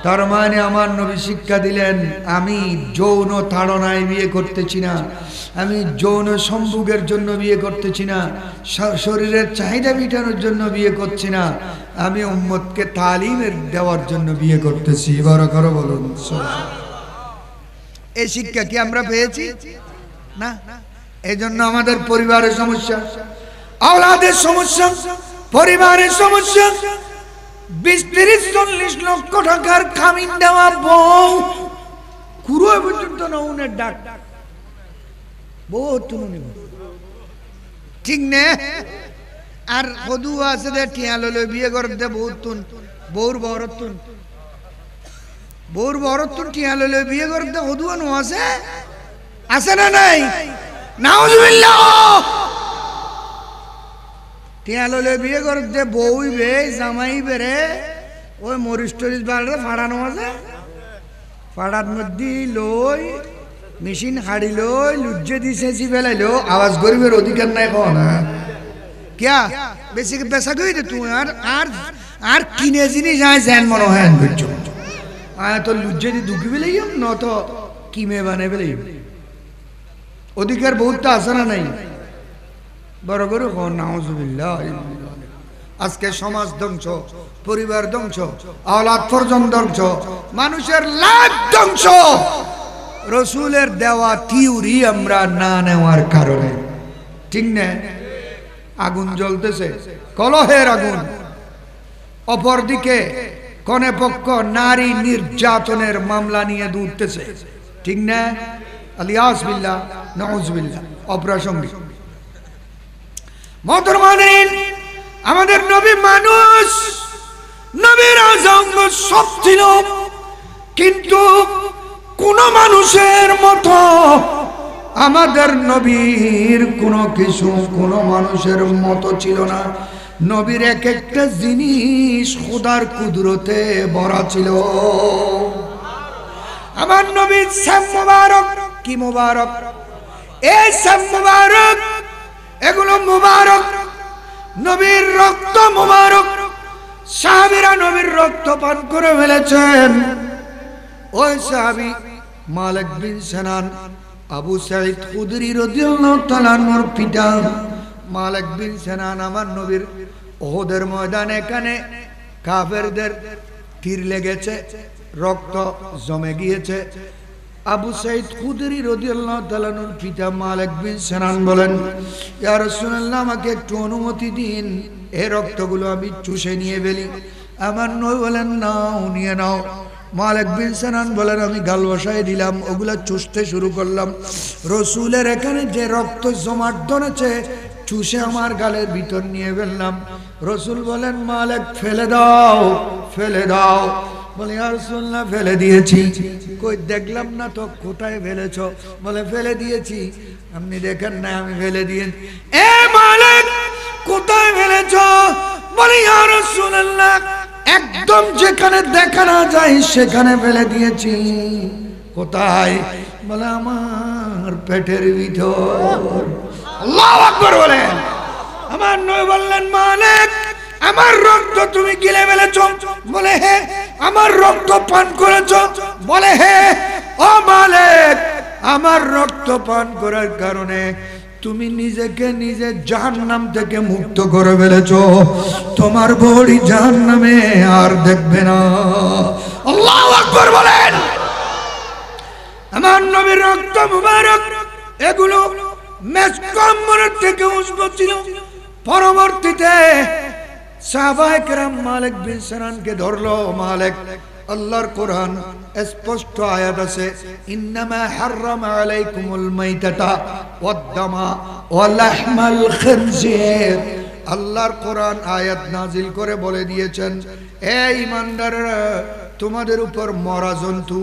তার মানে আমার নবী শিক্ষা দিলেন, আমি যৌন তাড়নায় বিয়ে করতেছি না, আমি যৌন সম্ভোগের জন্য বিয়ে করতেছি না, শরীরের চাহিদা মেটানোর জন্য বিয়ে করছি না, আমি উম্মতকে তালিমের দেওয়ার জন্য বিয়ে করতেছি। বড় করে বলুন। এই শিক্ষা কি আমরা পেয়েছি? না। এই জন্য আমাদের পরিবারের সমস্যা, আওলাদের সমস্যা, পরিবারের সমস্যা। 20-30-40 লক্ষ টাকার খামিন দেওয়া বউ কুড়ো পর্যন্ত নৌনের ডাক বহুত ঠিক নে। আর হদু আছে দে টিয়া লইলে বিয়ে করতে বহুত বউর বরতুন টিয়া লইলে বিয়ে করতে হদু আনো আছে আছে না নাই? নাউজুবিল্লাহ। টিয়া লইলে বিয়ে করতে বউই বে জামাই বেরে ওই মরিচ টরিচ বাড়ে ফাড়ানো আছে, ফাড়ার মধ্যে লই মেশিন হাড়ি লই লুজ্জে দিছে ফেলাইলো, আওয়াজ গরিবের অধিকার নাই কো না কিয়া বেশি বেসা গই দে তুই আর কিনে জিনিস যায় যেন মনে হয় বুঝছো আয় তো লুজ্জে দি দুকি বেলাই ন তো কিমে বানে বেলাই অধিকার বহুতটা আছে না নাই? বড় করে কো নাউজুবিল্লাহ। আজকে সমাজ ধ্বংস, পরিবার ধ্বংস, আওলাদ পর্যন্ত ধ্বংস, মানুষের লাভ ধ্বংস রসুলের দেওয়া থিওরি আমরা না নেওয়ার কারণে। ঠিক না? আগুন জ্বলতেছে, কলহের আগুন, অপরদিকে কনে পক্ষ নারী নির্যাতনের মামলা নিয়ে দৌড়তেছে। ঠিক না? আলিয়াস বিল্লাহ নাউজুবিল্লাহ। অপ্রাসঙ্গিক। মুসলমানের আমাদের নবী মানুষ, নবীর আজম সব ছিল, কিন্তু কোন মানুষের মতো আমাদের নবীর কোনো কিছু কোন মানুষের মতো ছিল না। নবীর এক একটা জিনিস খোদার কুদরতে ভরা ছিল। আমার নবীর শাম মুবারক, কি মুবারক এই শাম মুবারক, এগুলো মুবারক, নবীর রক্ত মুবারক। সাহাবীরা নবীর রক্ত পান করে ফেলেছেন। ওই সাহাবী মালিক বিন সিনান, আবু সাঈদ খুদরি রাদিয়াল্লাহু তাআলা আনহুর পিতা মালিক বিন সিনান আমার নবীর উহুদের ময়দানে এখানে কাফেরদের তীর লেগেছে, রক্ত জমে গিয়েছে। আবু সাঈদ খুদরি রাদিয়াল্লাহু তাআলা আনহুর পিতা মালিক বিন সিনান বলেন, ইয়া রাসূলুল্লাহ আমাকে একটু অনুমতি দিন, এই রক্তগুলো আমি চুষে নিয়ে ফেলি। আমার নবী বলেন নাও, নিয়ে নাও। মালিক বিন সিনান বলেন আমি গাল বসায় দিলাম, ওগুলা চুষতে শুরু করলাম। রসুলের এখানে যে রক্ত জমাট ধরেছে চুষে আমার গালের ভিতর নিয়ে ফেললাম। রসুল বলেন মালিক ফেলে দাও, ফেলে দাও। বলে ইয়া রাসূলুল্লাহ ফেলে দিয়েছি। কই দেখলাম না তো, কোথায় ফেলেছ? বলে ফেলে দিয়েছি। আপনি দেখেন না আমি ফেলে দিয়েছি। এ মালিক কোথায় ফেলেছ? বলে ইয়া রাসূলুল্লাহ একদম যেখানে দেখা না যায় সেখানে ফেলে দিয়েছি। কোথায়? বলে আমার পেটের ভিতর। আল্লাহু আকবার বলেন। আমার নবী বললেন মালিক আমার রক্ত তুমি গিলে ফেলেছ? বলে হ্যাঁ। আমার রক্ত পান করেছ? বলে হ্যাঁ। ও মালিক আমার রক্ত পান করার কারণে তুমি নিজেকে নিজে জাহান্নাম থেকে মুক্ত করে ফেলেছো, তোমার বড়ি জাহান্নামে আর দেখবে না। আল্লাহু আকবার বলেন। আমার নবীর রক্ত মুবারক এগুলো মেসকম্বরের থেকে উসবত ছিল। পরবর্তীতে সাহাবায়ে কেরাম মালিক বিন সিনানকে ধরলো। মালিক, আল্লাহর কোরআন স্পষ্ট আয়াত আছে, ইন্নামা হাররামা আলাইকুমুল মাইতাতা ওয়াদ-দামা ওয়া লাহমাল খিনজির। আল্লাহর কোরআন আয়াত নাজিল করে বলে দিয়েছেন, হে ঈমানদাররা, তোমাদের উপর মরা জন্তু,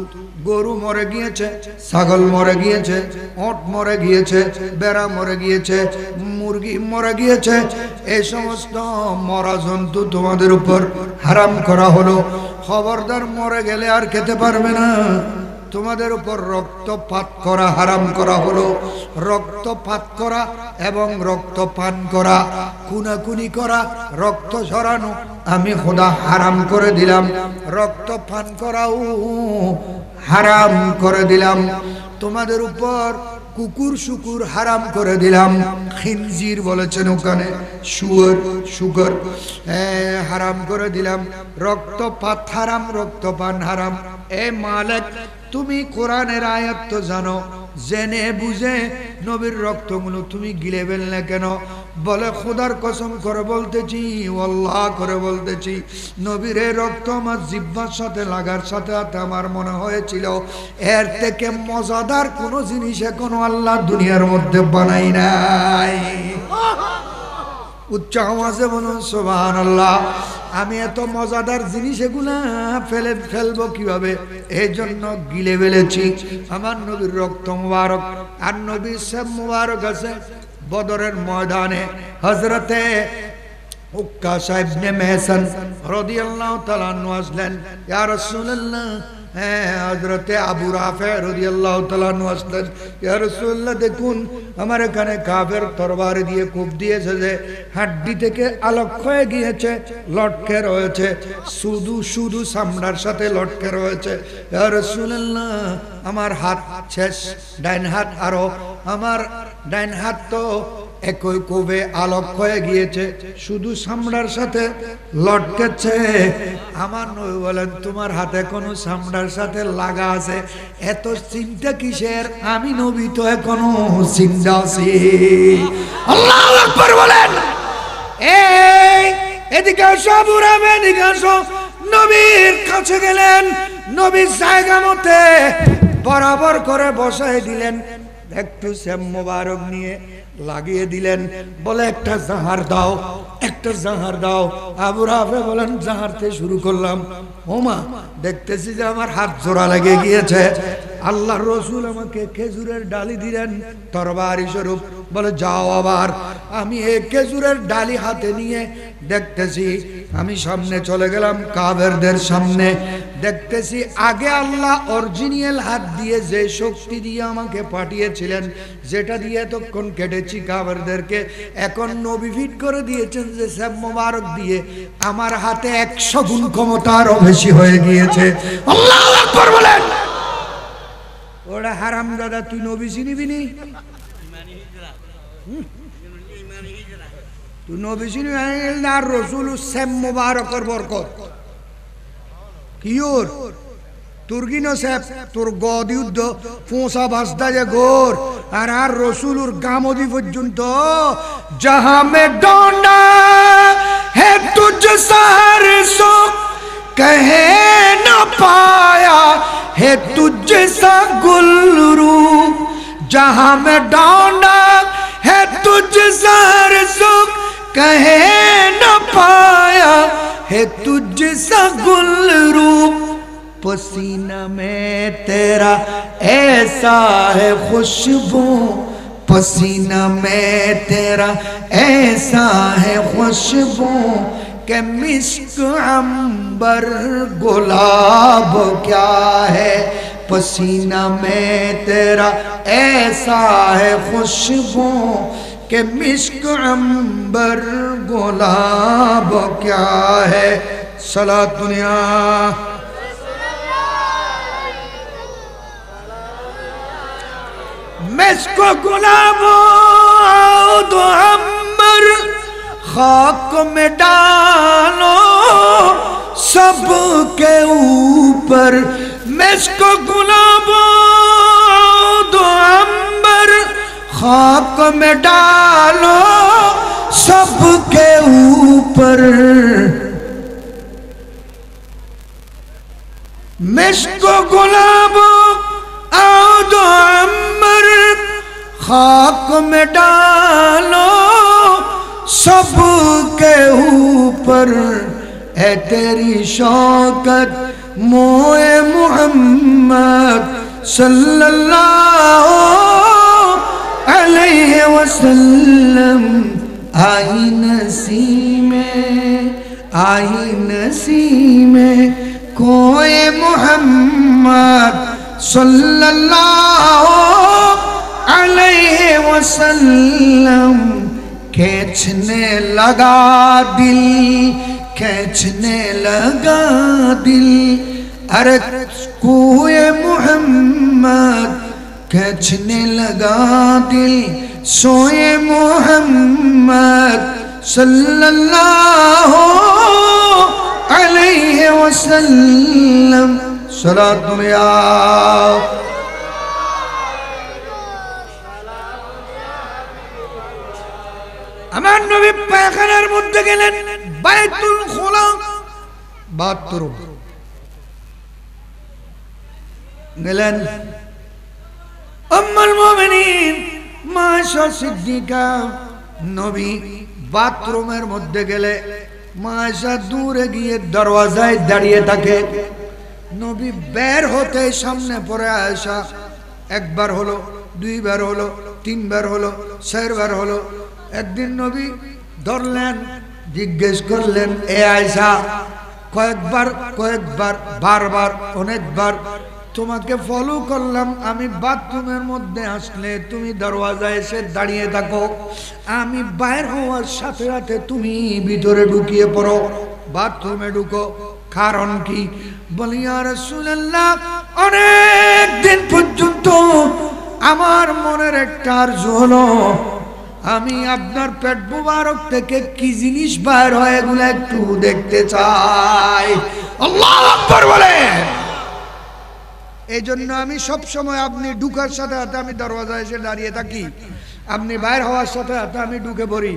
গরু মরে গিয়েছে, ছাগল মরে গিয়েছে, ওট মরে গিয়েছে, বেড়া মরে গিয়েছে, মুরগি মরে গিয়েছে, এই সমস্ত মরা জন্তু তোমাদের উপর হারাম করা হলো। খবরদার মরে গেলে আর খেতে পারবে না। তোমাদের উপর রক্তপাত করা হারাম করা হলো। রক্তপাত করা এবং রক্তপান করা, খুনাখুনি করা, রক্ত ঝরানো আমি খোদা হারাম করে দিলাম। রক্তপান করাও হারাম করে দিলাম। তোমাদের উপর কুকুর শুকুর হারাম করে দিলাম। খিনজির বলেছেন ওখানে, শুকর হারাম করে দিলাম। রক্তপাত হারাম, রক্তপান হারাম। এ মালিক, তুমি কোরআনের আয়াত তো জানো, জেনে বুঝে নবীর রক্তগুলো তুমি গিলে ফেললে কেন? বলে, খোদার কসম করে বলতেছি, আল্লাহ করে বলতেছি, নবীর রক্ত আমার জিহ্বার সাথে লাগার সাথে সাথে আমার মনে হয়েছিল এর থেকে মজাদার কোনো জিনিস এখনো আল্লাহ দুনিয়ার মধ্যে বানাই নাই। উচ্চ আওয়াজে বলুন সুবহানাল্লাহ। আমি এত মজাদার জিনিস এগুলা ফেলবো কিভাবে? এই জন্য গিলে ফেলেছি আমার নবীর রক্ত মুবারক। আর নবীর সব মুবারক আছে বদরের ময়দানে। হযরতে উক্কাশা ইবনে মেহসান রাদিয়াল্লাহু তাআলা আনহু আসলেন, ইয়া রাসূলুল্লাহ। হযরতে আবু রাফি রাদিয়াল্লাহু তাআলা আনহু আসলেন, ইয়া রাসূলুল্লাহ, দেখুন আমার এখানে কাফের তরবারি দিয়ে কোপ দিয়েছে, যে হাড্ডি থেকে আলোক হয়ে গিয়েছে, লটকে রয়েছে, শুধু চামড়ার সাথে লটকে রয়েছে। ইয়া রাসূলুল্লাহ, আমার হাত শেষ, ডাইন হাত আরো, আমার ডাইন হাত তো একই কোবে আলোক হয়ে গিয়েছে, শুধু চামড়ার সাথে লটকেছে। আমার নবী বলেন, তোমার হাতে কোনো চামড়ার সাথে লাগা আছে, এত চিন্তা কিসের? আমি নবী তো এখনো চিন্তা আছি। আল্লাহু আকবার বলেন। এই এদিকে আসো বুড়া, এদিকে আসো। নবীর কাছে গেলেন, নবীর জায়গা মতে বরাবর করে বসাই দিলেন, একটু শ্যাম মোবারক নিয়ে লাগিয়ে দিলেন। বলে, একটা জাহার দাও, একটা জাহার দাও। আবু রাফি বলেন, জাহারতে শুরু করলাম। ওমা, দেখতেছি যে আমার হাত জোড়া লেগে গিয়েছে। আল্লাহর রাসূল আমাকে খেজুরের ডালি দিলেন তরবারি স্বরূপ। বলে, যাও আবার। আমি এই খেজুরের ডালি হাতে নিয়ে দেখতেছি, আমি সামনে চলে গেলাম কাফেরদের সামনে। দেখতেছি আগে আল্লাহ অরিজিনাল হাত দিয়ে যে শক্তি দিয়ে আমাকে পাঠিয়েছিলেন, যেটা দিয়ে এতক্ষণ কেটেছি কাফেরদেরকে, এখন নবী ফিট করে দিয়েছেন যে সব মোবারক দিয়ে আমার হাতে 100 গুণ ক্ষমতা আরো বেশি হয়ে গিয়েছে। আল্লাহু আকবার বলেন। ওরা হারামজাদা, তুই নবী চিনিবি নি? তুই নবী চিনিবি না? রাসূল সব মোবারকের বরকত কি ওর তোর কি নসেব? তোর গদি উদ্ধ পোঁসা বাসদা যে গোর, আর রসুলুর গামদি পর্যন্ত। যাহা মে ডোনা হে তুঝ সার সো কহে না পায়া হে তুঝ সা গুলরু। যাহা মে ডোনা হে তুঝ সার সো কহে না পায়া হে তুঝ সা গুলরু। पसीना में तेरा ऐसा है खुशबू, पसीना में तेरा ऐसा है खुशबू कि मिस्क अंबर गुलाब क्या है। पसीना में तेरा ऐसा है खुशबू कि मिस्क अंबर गुलाब क्या है। सलात दुनिया मिस्क गुलाबो दो अंबर खाक में डालो सबके ऊपर मिस्क गुलाबो दो अंबर खाक में डालो सबके ऊपर मिस्क गुलाबो आओ दो अंबर खाक में डालो सबके ऊपर है तेरी शौकत मोए मुहम्मद सल्लल्लाहु अलैहि वसल्लम आई नसीमे कोए मुहम्मद सल्लल्लाहु अलैहि वसल्लम खींचने लगा दिल अरे कोए मुहम्मद खींचने लगा दिल सोए मुहम्मद सल्लल्लाहु अलैहि वसल्लम सलातु या আমার নবী পায়খানার মধ্যে গেলেন বাইতুল খোলা বাথরুম গেলেন উম্মুল মুমিনিন মাশা সিদ্দিকা নবী বাথরুমের মধ্যে গেলে মাশা দূরে গিয়ে দরওয়াজায় দাঁড়িয়ে থাকে নবী বের হতে সামনে পড়ে আয়েশা একবার হলো দুইবার হলো তিনবার হলো চারবার হলো একদিন নবী ধরলেন জিজ্ঞেস করলেন এ আয়েশা কয়েকবার বারবার অনেকবার তোমাকে ফলো করলাম আমি বাথরুমের মধ্যে আসলে তুমি দরওয়াজায় এসে দাঁড়িয়ে থাকো আমি বাইরে হওয়ার সাথে সাথে তুমি ভিতরে ঢুকিয়ে পড়ো বাথরুমে ঢুকো কারণ কি বলি ইয়া রাসূলুল্লাহ অনেক দিন পর্যন্ত আমার মনের একটা আরজু হলো আমি আপনার পেট মুবারক থেকে কি জিনিস বাইর হয় এগুলো একটু দেখতে চাই আল্লাহু আকবার বলেন এই জন্য আমি সব সময় আপনি ঢুকার সাথে সাথে আমি দরওয়াজায় এসে দাঁড়িয়ে থাকি আপনি বাইর হওয়ার সাথে সাথে আমি ঢুকে পড়ি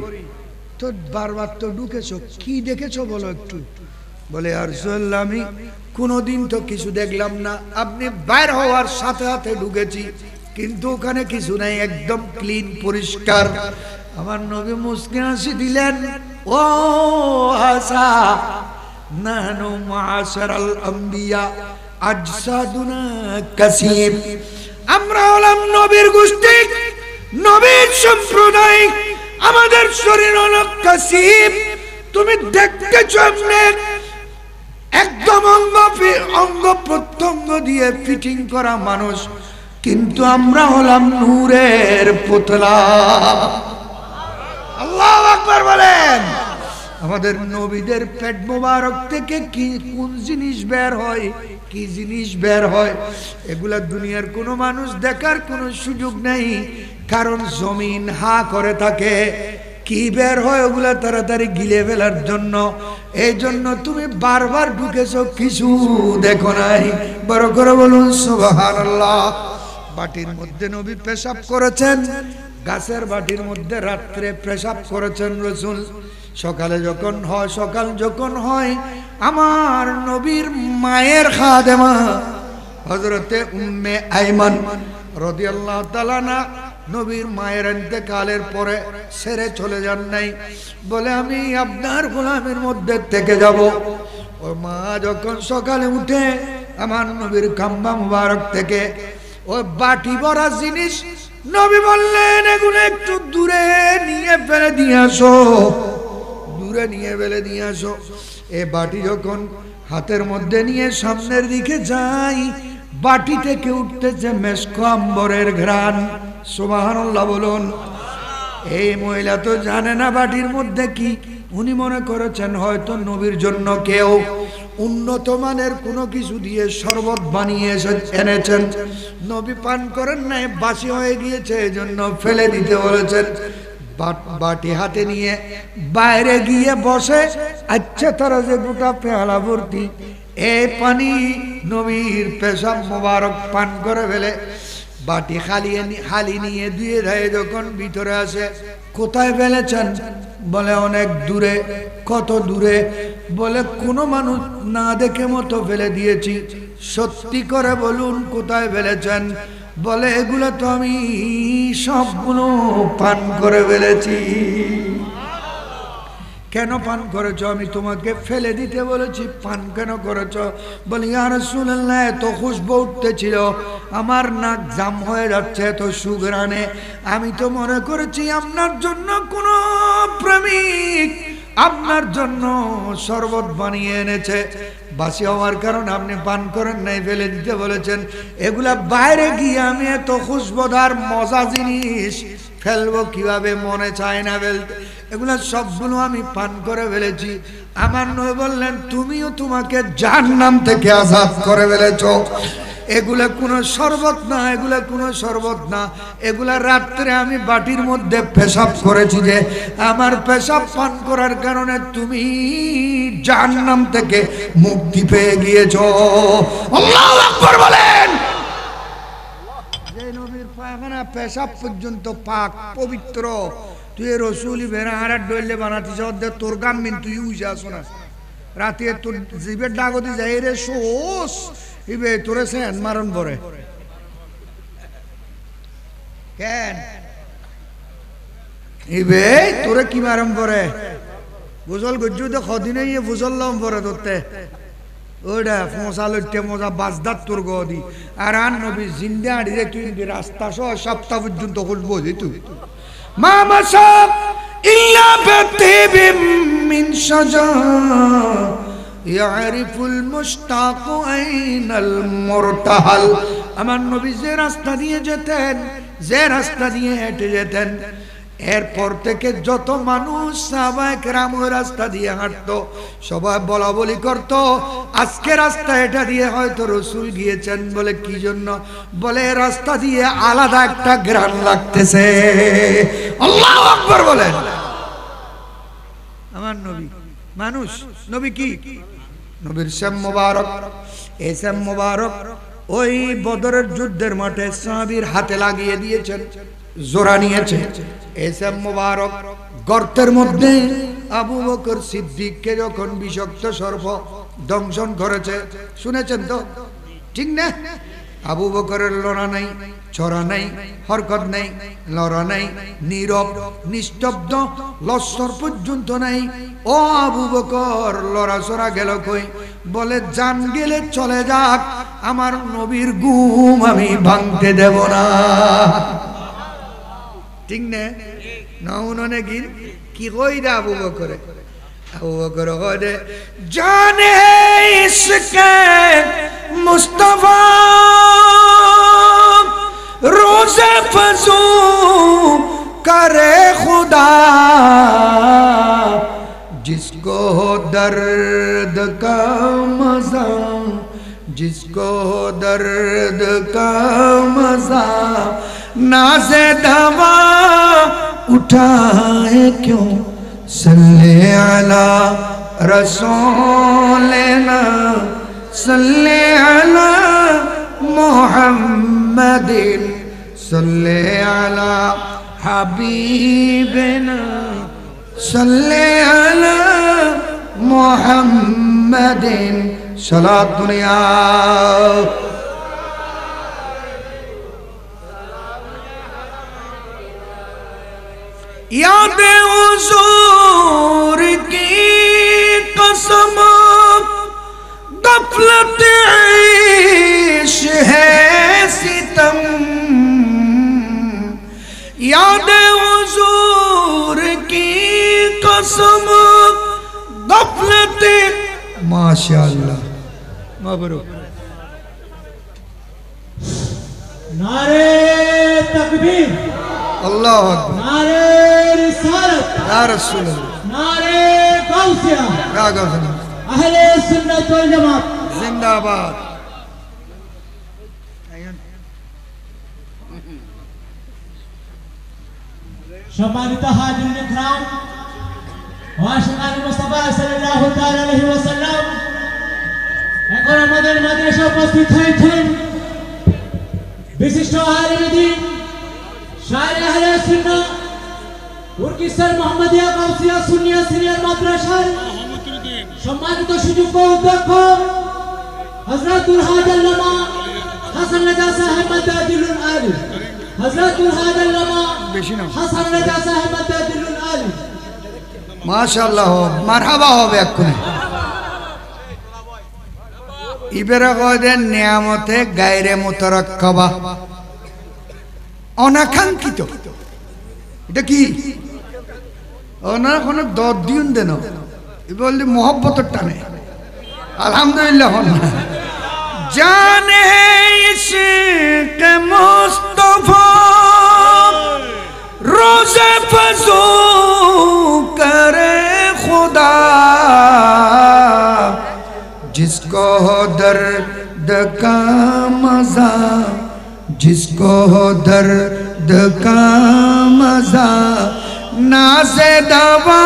তো বারবার তো ঢুকেছো কি দেখেছো বলো একটু বলে ইয়া রাসূলুল্লাহ আমি কোনোদিন তো কিছু দেখলাম না আপনি বাইর হওয়ার সাথে সাথে ঢুকেছি কিন্তু ওখানে কিছু নাই একদম ক্লিন পরিষ্কার আমার নবী মুস্কি হাসি দিলেন ও হাসা নানু মাশারাল আম্বিয়া আজসাদুনা কাসীব আমরা হলাম নবীর গোষ্ঠী নবীর সম্প্রদায় আমাদের শরীর হলো কাসীব তুমি দেখতেছো আপনি একদম অঙ্গ প্রত্যঙ্গ দিয়ে ফিটিং করা মানুষ কিন্তু আমরা হলাম নূরের পুতলা আল্লাহু আকবার বলেন আমাদের নবীদের পেট মোবারক থেকে কি কোন জিনিস বের হয় কি জিনিস বের হয় এগুলা দুনিয়ার কোনো মানুষ দেখার কোনো সুযোগ নেই কারণ জমিন হা করে থাকে কি বের হয় ওগুলা তাড়াতাড়ি গিলে ফেলার জন্য এই জন্য তুমি বারবার ঢুকেছো কিছু দেখো নাই বড় করে বলুন সুবহানাল্লাহ বাটির মধ্যে নবী পেশাব করেছেন গাছের বাটির মধ্যে রাত্রে পেশাব করেছেন রাসূল সকালে যখন হয় আমার নবীর মায়ের খাদেমা হযরতে উম্মে আইমান রাদিয়াল্লাহু তাআলা না নবীর মায়ের ইন্তেকালের পরে ছেড়ে চলে যান নাই বলে আমি আপনার গোলামের মধ্যে থেকে যাব ও মা যখন সকালে উঠে আমার নবীর খাম্বা মুবারক থেকে ওই বাটি ভরা জিনিস নবী বললেন এগুলো একটু দূরে নিয়ে ফেলে দিয়ে আসো এ বাটি যখন হাতের মধ্যে নিয়ে সামনের দিকে যাই বাটি থেকে উঠতেছে মেশক আম্বরের ঘ্রাণ সুবহানাল্লাহ বলুন এই মহিলা তো জানে না বাটির মধ্যে কি উনি মনে করেছেন হয়তো নবীর জন্য কেউ উন্নত মানের কোনো কিছু দিয়ে শরবত বানিয়ে এনেছেন, নবী পান করেন নাই, বাসি হয়ে গিয়েছে, এজন্য ফেলে দিতে বলেছেন। বাটি হাতে নিয়ে বাইরে গিয়ে বসে, আচ্ছা তারা যে গোটা পেয়ালা ভর্তি এই পানি নবীর পেশাব মোবারক পান করে ফেলে, বাটি খালি নিয়ে ধুয়ে ধায়ে যখন ভিতরে আসে, কোথায় ফেলেছেন? বলে অনেক দূরে। কত দূরে? বলে কোনো মানুষ না দেখে মতো ফেলে দিয়েছি। সত্যি করে বলুন কোথায় ফেলেছেন? বলে এগুলো তো আমি সবগুলো পান করে ফেলেছি। কেন পান করেছ? আমি তোমাকে ফেলে দিতে বলেছি, পান কেন করেছ? বলি ইয়া রাসূলুল্লাহ, এত খুশবু উঠতেছিল, আমার নাক জাম হয়ে যাচ্ছে এত সুঘ্রাণে, আমি তো মনে করেছি আপনার জন্য কোন প্রেমিক আপনার জন্য শরবত বানিয়ে এনেছে, বাসি হওয়ার কারণে আপনি পান করেন নাই, ফেলে দিতে বলেছেন। এগুলা বাইরে গিয়ে আমি এত খুশবুদার মজা জিনিস ফেলবো কিভাবে? মনে চায় না ফেলতে, এগুলা সবগুলো আমি পান করে ফেলেছি। আমার নবী বললেন, তুমিও তোমাকে জাহান্নাম থেকে আযাদ করে ফেলেছো। এগুলা কোনো শরবত না, এগুলা কোনো শরবত না, এগুলা রাত্রে আমি বাটির মধ্যে পেশাব করেছি, যে আমার পেশাব পান করার কারণে তুমি জাহান্নাম থেকে মুক্তি পেয়ে গিয়েছো। আল্লাহু আকবার বলেন। যে নবীর পায়খানা পেশাব পর্যন্ত পাক পবিত্র, তুই রসুলি বেড়া আর ডইলে বানাতিস, তোর গাম্মিন তুই উইসে আসো না, রাতে তোর জিবের ডাগতি যাই রে সোস ইবে তোরে সেন মারণ পরে কেন ইবে তোরে কি মারণ পরে? বুঝল গজ্জুতে খদিনে ইয়ে বুঝলাম পরে তোরতে ওটা ফোঁসা লইতে মজা বাজদার তোর গদি। আর আন নবী জিন্দা আড়িয়ে তুই রাস্তা সহ সপ্তাহ পর্যন্ত খুলবো তুই মা মাসা ইল্লা বিতিবিম মিন শাজার ইয়ারিফুল মুশতাক আইনাল মুরতাহাল। আমার নবী যে রাস্তা দিয়ে যেতেন, যে রাস্তা দিয়ে হেঁটে যেতেন, এরপর থেকে যত মানুষ সাহাবায়ে কেরাম ওই রাস্তা দিয়ে হাঁটতো, সবাই বলা বলি করতো, আজকে রাস্তা এটা দিয়ে হয়তো রসুল গিয়েছেন। বলে কি জন্য? বলে রাস্তা দিয়ে আলাদা একটা ঘ্রাণ লাগতেছে। আল্লাহু আকবার বলেন। আমার নবী মানুষ, নবী কি? নবীর শাম মুবারক। এই শাম মুবারক ওই বদরের যুদ্ধের মাঠে সাহাবীর হাতে লাগিয়ে দিয়েছেন, জোড়া নিয়েছে। এই শাম মুবারক গর্তের মধ্যে আবু বকর সিদ্দিককে যখন বিষাক্ত সর্প দংশন করেছে, শুনেছেন তো, ঠিক না? আবু বকরের লড়া নাই, ছড়া নাই, হরকত নাই, লড়া নাই, নীরব নিস্তব্ধ, লস্কর পর্যন্ত নাই। ও আবু বকর, লড়াচড়া গেল কই? বলে জান গেলে চলে যাক, আমার নবীর ঘুম আমি ভাঙতে দেব না। ঠিক না? না উনানে কি কই রে আবু বকরে? আবু বকর কয় জানে ইসকে মুস্তাফা रोज़े फज़ू करे खुदा जिसको हो दर्द का मज़ा, जिसको हो दर्द का मज़ा, नाज़े दवा उठाए क्यों, सल्ले अला रसूलना, सल्ले अला मुहम्मदिन, सल्ले अला हबीबिना, सल्ले अला मुहम्मदिन। सलात दुनिया याद हुजूर की कसम, गफलत इश है सितम, याद हुजूर की कसम, गफलत। माशाअल्लाह, मबरूक। नारे तकबीर, अल्लाह अकबर, नारे रिसालत, या रसूल अल्लाह, नारे गौसिया, या गौसिया। আহলে সুন্নাত ওয়াল জামাত জিন্দাবাদ। সম্মানিত হাজিরিন ইকরাম, ওয়াশিকান মুস্তাফা সাল্লাল্লাহু তাআলা আলাইহি ওয়াসাল্লাম এখন আমাদের মাদ্রাসা উপস্থিত হয়েছেন বিশিষ্ট আলেম দ্বীন, শায়েখ আহলে সুন্নাহ উর্কিস্তান মুহাম্মাদিয়া কাউসিয়া সুন্নিয়া সিনিয়র মাদ্রাসার সম্মানিত সুযোগ্য অধ্যক্ষ হযরতুল হাজ আল্লামা হাসান রাজা সাহেব মাদাদিলুল আলিম, হযরতুল হাজ আল্লামা হাসান রাজা সাহেব মাদাদিলুল আলিম। মাশাআল্লাহ, মারহাবা হবে এক্ষুনি। ইবেরা কয়দের নিয়ামতে গায়রে মুতারাক্কাবা, অনাকাঙ্ক্ষিত। এটা কি ওনার কোনো দর দিন দেন বললি মোহব্বতের টানে। আলহামদুলিল্লাহ। জানে ইশক মুস্তাফা रोज़े फज़ू करे खुदा, जिसको हो दर्द का मज़ा, जिसको हो दर्द का मज़ा, नाज़े दवा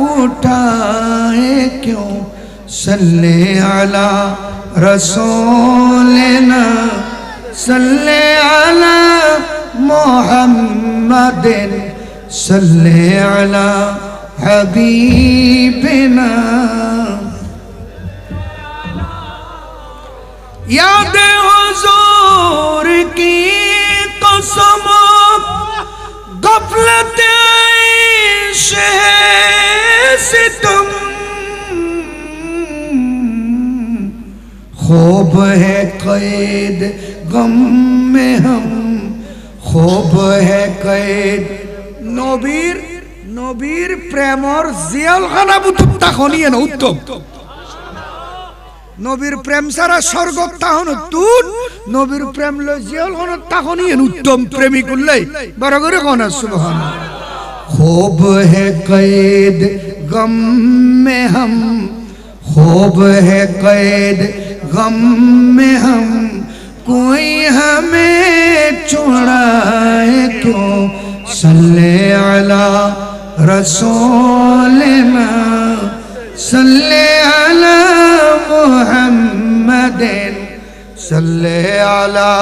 उठाए क्यों, सल्ले अला रसूलिना, सल्ले अला मुहम्मदिन, सल्ले अला हबीबिना। याद हुजूर की कसम गफलत से तुम, खूब है कैद गम में हम, खूब है कैद। নবীর নবীর প্রেমর জিয়ালখানা বুতুব তাখনিয়ে না উত্তম। নবীর প্রেম সারা স্বর্গ তাহন তুন, নবীর প্রেম লই জিয়ালখানা তাখনিয়ে উত্তম প্রেমিক উল্লাই বড় করে কোন সুবহানাল্লাহ। खूब है कैद गम में हम, खूब है कैद गम में हम, कोई हमें छुड़ाए क्यों, सल्ले अला रसूलिना, सल्ले अला मुहम्मदिन, सल्ले अला।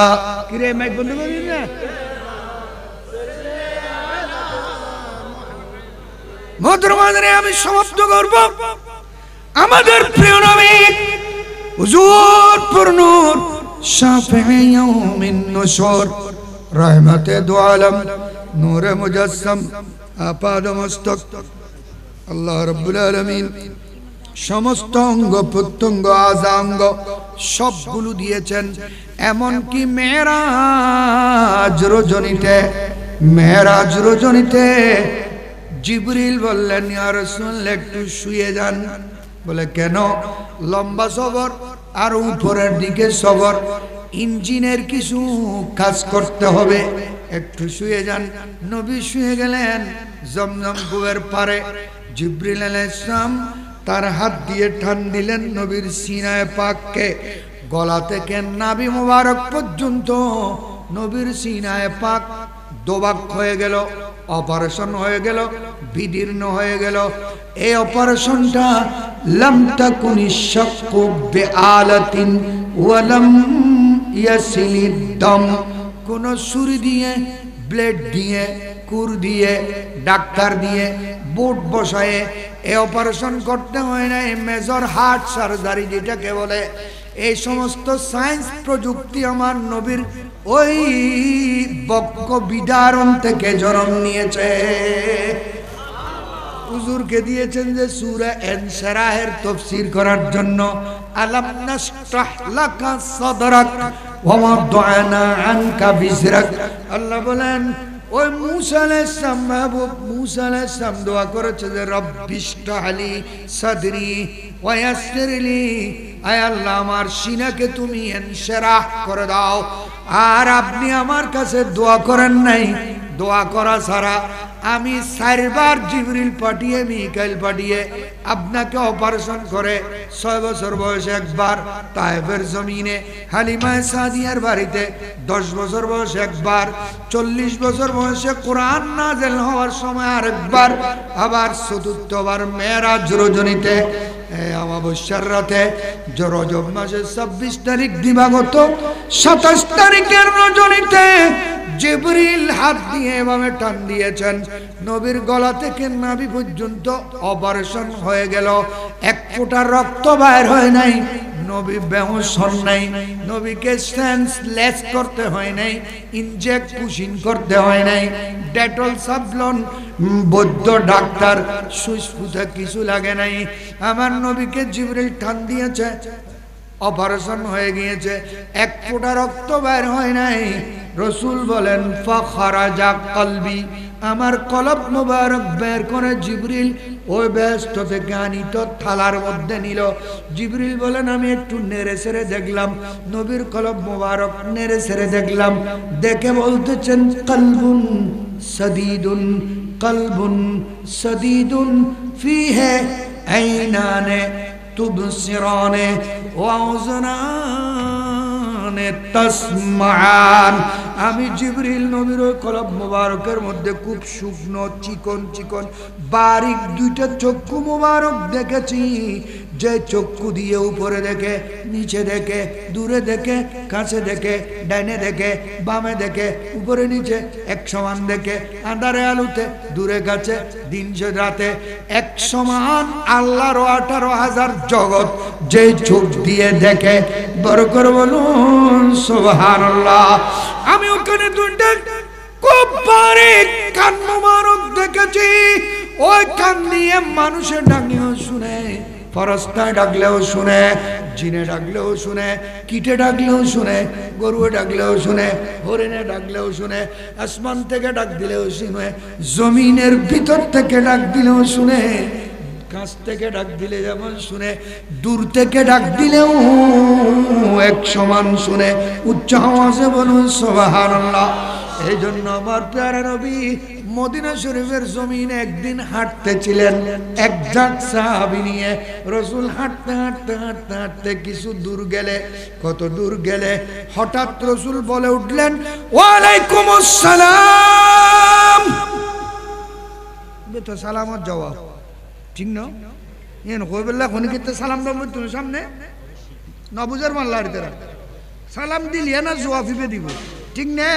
किरे माइक बंद कर दिया ना। মোহতরমাদের আমি সমাপ্ত করব আমাদের প্রিয় নবী হুজুর পুরনূর শাফিঈ ইয়াউমিন নুশুর রহমতে দু আলম নূরে মুজাসসাম আপাদ মস্তক আল্লাহ রাব্বুল আলামিন সমস্ত অঙ্গ প্রত্যঙ্গ আজাঙ্গ সবগুলো দিয়েছেন। এমনকি মেরাজ রজনীতে জিবরিল বললেন ইয়া রাসূলুল্লাহ একটু শুয়ে যান। বলে কেন? লম্বা সফর আর উপরের দিকে সফর, ইঞ্জিনের কিছু কাজ করতে হবে, একটু শুয়ে যান। নবী শুয়ে গেলেন জমজম কুয়ের পারে। জিবরিল আলাইহিস সালাম তার হাত দিয়ে টান দিলেন নবীর সিনায়ে পাককে, গলা থেকে নাভি মোবারক পর্যন্ত নবীর সিনায়ে পাক দোবাক হয়ে গেল, অপারেশন হয়ে গেল, বিদীর্ণ হয়ে গেল। এই অপারেশনটা লাম তাকুনি শাক্কু বিআলাতিন ওয়া লাম ইয়াসিলিদ দাম, কোন ছুরি দিয়ে, ব্লেড দিয়ে, কুর দিয়ে, ডাক্তার দিয়ে, বোট বসায়ে এই অপারেশন করতে হয় না। মেজর হার্ট সার্জারি যেটাকে বলে, এই সমস্ত সায়েন্স প্রযুক্তি আমার নবীর ওই বক্ষ বিদারণ থেকে জন্ম নিয়েছে। হুজুরকে দিয়েছেন যে সূরা ইনশিরাহের তাফসীর করার জন্য। আলাম নাশরাহ লাকা সাদরাক ওয়া ওয়াদানা আনকা বিজরাক। আল্লাহ বলেন ওই মুসা আলাইহিস সালাম, মাহবুব মুসা আলাইহিস সালাম দোয়া করেছে যে রব্বিশরাহলি সাদরি ওয়া ইয়াসসিরলি, আয় আল্লাহ আমার সিনাকে তুমি ইনশিরাহ করে দাও। আর আপনি আমার কাছে দোয়া করেন নাই, দোয়া করা ছাড়া আমি 4 বার জিবরিল পাঠিয়ে মিকাইল পাঠিয়ে আপনাকে অপারেশন করে 6 বছর বয়সে একবার তায়েফের জমিনে হালিমা সাদিয়ার বাড়িতে 10 বছর বয়সে একবার 40 বছর বয়সে কোরআন নাযিল হওয়ার সময় আরেকবার আবার চতুর্থবার মেরাজ রজনীতে অমাবস্যার রাতে রজব মাসের 26 তারিখ দিবাগত 27 তারিখের রজনীতে জিবরিল হাত দিয়ে এভাবে টান দিয়েছেন নবীর গলা থেকে নাভি পর্যন্ত অপারেশন হয়ে গেল 1 ফোঁটা রক্ত বাইর হয় নাই নবী বেহুশ হন নাই নবীকে সেন্সলেস করতে হয় নাই ইনজেক্ট পুশিং করতে হয় নাই ডেটল সাবলন বৈদ্য ডাক্তার সুইসপুতে কিছু লাগে নাই আমার নবীকে জিবরিল টান দিয়েছে অপারেশন হয়ে গিয়েছে 1 ফোঁটা রক্ত বের হয় নাই রাসূল বলেন ফাখারাজা কলবি আমার কলব মোবারক বের করে জিবরিল ওই ব্যস্ত থেকে আনিত থালার মধ্যে নিল জিবরিল বলেন আমি একটু নেড়ে ছেড়ে দেখলাম নবীর কলব মোবারক নেড়ে ছেড়ে দেখলাম দেখে বলতেছেন কলবুন সদীদুন ফিহে আইনানে তুবসিরানে ওয়া উযনানে তাসমাআন আমি জিবরিল নবীর কলব মোবারকের মধ্যে খুব শুকনো চিকন চিকন বারিক 2টা চক্ষু মোবারক দেখেছি যে চক্ষু দিয়ে উপরে দেখে নিচে দেখে দূরে দেখে কাছে দেখে ডাইনে দেখে বামে দেখে উপরে নিচে এক সমান দেখে আঁধারে আলোতে দূরে কাছে দিন রাতে এক সমান আল্লাহর 18,000 জগৎ যে চোখ দিয়ে দেখে বড় করে বলুন সুবহানাল্লাহ আমি ওখানে 2টা খুব বারিক কান মোবারক দেখেছি ওই কান দিয়ে মানুষের ডাকলেও শুনে ফরস্তায় ডাকলেও শুনে জিনে ডাকলেও শুনে কিটে ডাকলেও শুনে গরুয়ে ডাকলেও শুনে হরিণে ডাকলেও শুনে আসমান থেকে ডাক দিলেও শুনে জমিনের ভিতর থেকে ডাক দিলেও শুনে কাছ থেকে ডাক দিলে যেমন শুনে দূর থেকে ডাক দিলেও এক সমান শুনে উচ্চ আওয়াজে বলুন সুবহানাল্লাহ এই জন্য আমার প্যারা নবী মদিনা শরীফের জমিনে একদিন হাঁটতেছিলেন একজন সাহাবী নিয়ে রাসূল হাঁটতে হাঁটতে হাঁটতে হাঁটতে কিছু দূর গেলে কত দূর গেলে হঠাৎ রাসূল বলে উঠলেন ওয়া আলাইকুমুস সালাম বেটা সালামত জবাব ঠিক না এন কইবেলা কোন কিতে সালাম দাও তুমি সামনে নবুজার মাল্লার তেরা সালাম দিলিয়া না জবাব দিব ঠিক না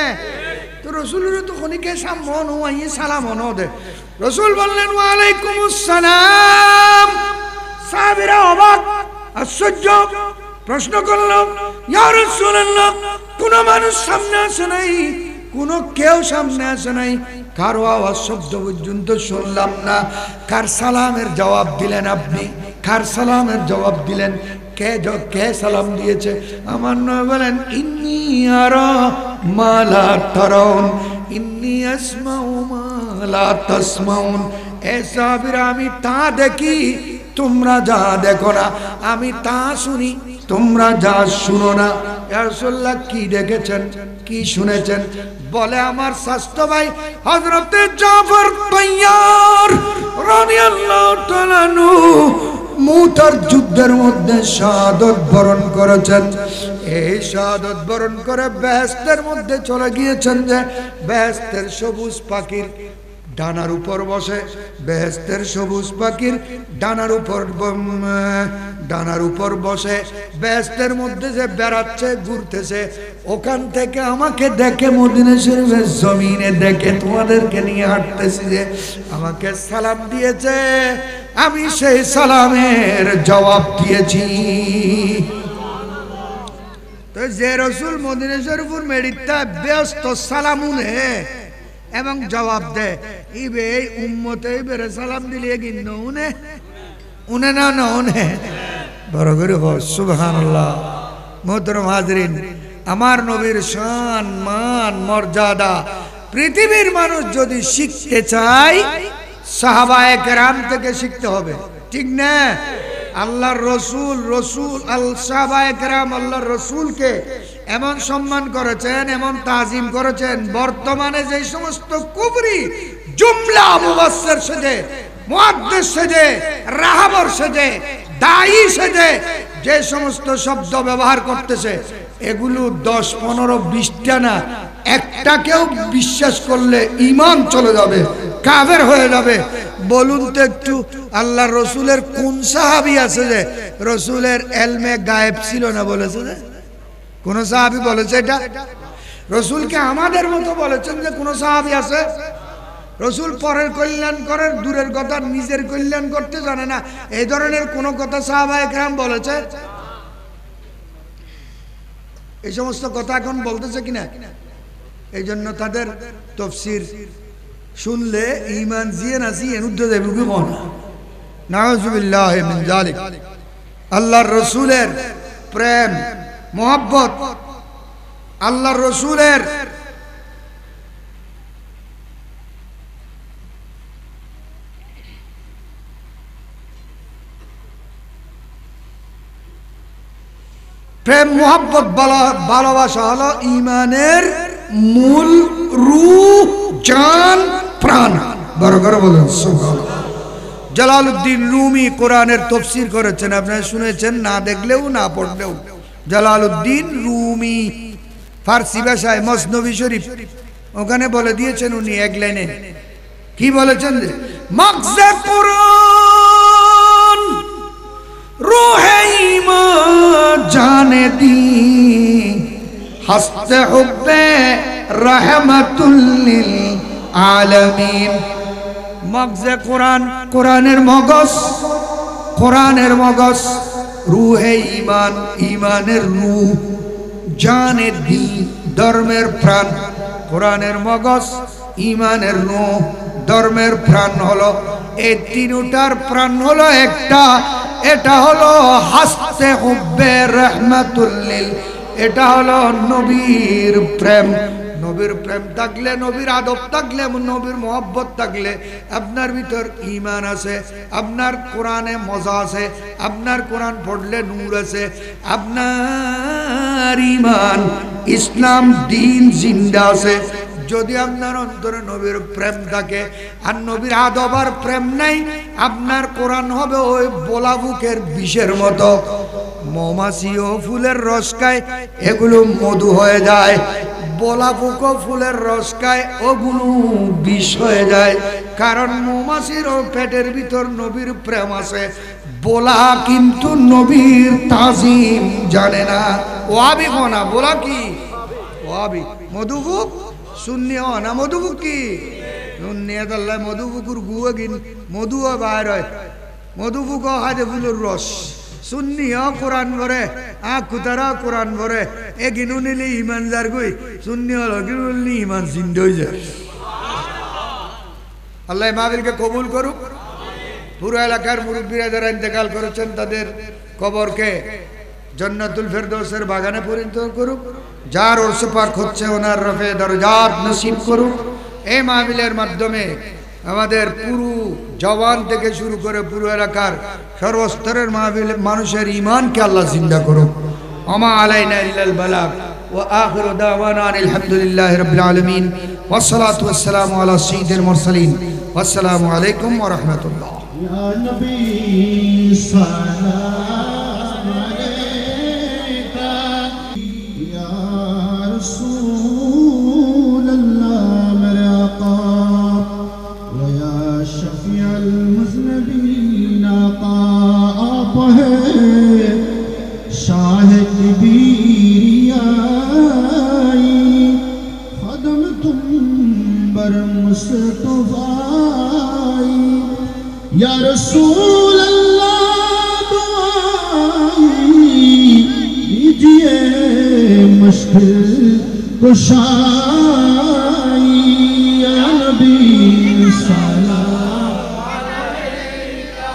তো রাসূলের তো খনিকে সামন ওই সালাম ন দে রাসূল বললেন ওয়া আলাইকুমুস সালাম সাহাবীরা অবাক আশ্চর্য প্রশ্ন করলো ইয়া রাসূলুল্লাহ কোন মানুষ সামনে আসে নাই কোন কেউ সামনে আসে নাই কারো আওয়াজ শব্দ পর্যন্ত শুনলাম না কার সালামের জবাব দিলেন আপনি কার সালামের জবাব দিলেন কে সালাম দিয়েছে আমার নবী বলেন ইন্নী আরা মা লা তারাউন ইন্নী আসমাউ মা লা তাসমাউন এ সাহাবীরা আমি তা দেখি তোমরা যা দেখো না আমি তা শুনি তোমরা যা শুনো না ইয়া রাসূলুল্লাহ কি দেখেছেন কি শুনেছেন বলে আমার শাস্ত্র ভাই হযরতে জাফর তাইয়ার রাদিয়াল্লাহু তাআলা আনহু মুতার যুদ্ধের মধ্যে শাহাদাত বরণ করেছেন এই শাহাদাত বরণ করে বেহেশতের মধ্যে চলে গিয়েছেন যে বেহেশতের সবুজ পাখির ডানার উপর বসে বেহেশতের সবুজ পাখির ডানার উপর বসে বেহেশতের মধ্যে যে বেড়াচ্ছে ঘুরতেছে ওখান থেকে আমাকে দেখে মদিনা শরীফের জমিনে দেখে তোমাদেরকে নিয়ে হাঁটতেছি যে আমাকে সালাম দিয়েছে আমি সেই সালামের জবাব দিয়েছি তো যে রাসূল মদিনা শরীফের মেডিতা ব্যস্ত সালামুনে এবং জবাব দে ইবে উম্মতে বেরে সালাম দিলিয়ে গিন্ন উনে না উনে বড় করে সুবহানাল্লাহ মুহতারাম হাজরিন আমার নবীর শান মান মর্যাদা পৃথিবীর মানুষ যদি শিখতে চায় সাহাবায়ে কেরাম থেকে শিখতে হবে ঠিক না আল্লাহর রসুল সাহাবায়ে কেরাম আল্লাহর রসুলকে এমন সম্মান করেছেন, এমন তাজিম করেছেন। বর্তমানে যে সমস্ত কুবরি জুমলা মুফাসসির সেজে, মুহাদ্দিস সেজে, রাহাবর সেজে, দায়ী সেজে যে সমস্ত শব্দ ব্যবহার করতেছে, এগুলো 10, 15, 20টা না, একটাকেও বিশ্বাস করলে ঈমান চলে যাবে, কাফের হয়ে যাবে। বলুন তো একটু, আল্লাহর রসুলের কোন সাহাবী আছে যে রসুলের এলমে গায়েব ছিল না বলেছে? যে কোন সাহাবী বলেছে এটা? রসুলকে আমাদের মতো বলেছেন যে কোন সাহাবী আছে? রসুল পরের কল্যাণ করার দূরের কথা, নিজের কল্যাণ করতে জানে না, এই ধরনের কোন কথা সাহাবায়ে কেরাম বলেছে? এই সমস্ত কথা এখন বলতেছে কিনা? এই জন্য তাদের তাফসীর শুনলে ঈমান জিয়ে না জিয়ে উদ্দে দেবে কি মনে, নাউযুবিল্লাহি মিন যালিক। আল্লাহর রসুলের প্রেম মোহাব্বত, আল্লাহর রসুলের প্রেম মোহাব্বত ভালোবাসা হলো ঈমানের মূল রূহ, জান, প্রাণ। বড় করে বলেন সুবহানাল্লাহ। জালালউদ্দিন রুমি কোরআনের তাফসীর করেছেন, আপনারা শুনেছেন, না দেখলেও না পড়লেও। জালালউদ্দিন রুমি ফার্সি ভাষায় মসনবী শরীফ, ওখানে বলে দিয়েছেন উনি এক লাইনে, কি বলেছেন? মাগজে কুরআন রূহে ঈমান জানে দি হাসতে হুব্বে রাহমাতুল লিল আলামিন। মগজে কোরআন, কোরআনের মগজ, কোরআনের মগজ, রূহে ঈমান, ঈমানের রূহ, জানে দি ধর্মের প্রাণ। কোরআনের মগজ, ঈমানের রূহ, ধর্মের প্রাণ হলো এই তিনটার প্রাণ হলো একটা, এটা হলো হাসতে হুব্বে রাহমাতুল লিল, এটা হলো নবীর প্রেম। নবীর প্রেম থাকলে, নবীর আদব থাকলে, নবীর মোহাব্বত থাকলে আপনার ভিতর ঈমান আছে, আপনার কোরআনে মজা আছে, আপনার কোরআন পড়লে নূর আছে, আপনার ঈমান, ইসলাম, দ্বীন জিন্দা আছে। যদি আপনার অন্তরে নবীর প্রেম থাকে আর নবীর আদব আর প্রেম নাই, আপনার কোরআন হবে ওই বোলাবুকের বিষের মতো। মৌমাছিও ফুলের রস খায়, এগুলো মধু হয়ে যায়। বোলাবুকও ফুলের রস খায়, ওগুলো বিষ হয়ে যায়। কারণ মৌমাছির ও পেটের ভিতর নবীর প্রেম আছে, বোলা কিন্তু নবীর তাজিম জানে না। ওয়াবি না, বোলা কি ওয়াবি? মধুবুক সুন্নি হ না, মধুবুক কি সুন্নি? আল্লাহ মধুবুকুর গুয়া গিন মধুও বাইর হয়, মধুবুক হাজে ফুলের রস। সুন্নি হ কোরআন ভরে, কুতারা কোরআন ভরে, এ গিনু নিলে ইমান যার গই, সুন্নি হল গিনু নিলে ইমান জিন্দ হয়ে যায়। আল্লাহ মাহফিলকে কবুল করুক। পুরো এলাকার মুরব্বীরা যারা ইন্তেকাল করেছেন তাদের কবরকে জান্নাতুল ফেরদৌসের বাগানে পরিণত করুক। যার ওরস পাক হচ্ছে ওনার রফে দরজাত নসিব করুক। এই মাহফিলের মাধ্যমে আমাদের পুরো জওয়ান থেকে শুরু করে পুরো এলাকার সর্বস্তরের মাহফিল মানুষের ঈমানকে আল্লাহ জিন্দা করুক। ওমা আলাইনা ইল্লাল বালাগ ওয়া আখিরু দাওয়ানা আলহামদুলিল্লাহি রাব্বিল আলামিন ওয়াসসালাতু ওয়াসসালামু আলা সাইয়্যিদিল মুরসালিন। আসসালামু আলাইকুম ওয়া রাহমাতুল্লাহ। ইয়া নবী সালাম আলাইকা ইয়া রাসূলুল্লাহ মারহাবা ওয়া ইয়া শাফিআল মুযনিবিন আতা আপ হে শাহ কিবরিয়াই খদম তুম बर मुस्तफाई या रसूल अल्लाह दुआई दीजिए मुश्किल कुशाई या नबी सलाम अलैका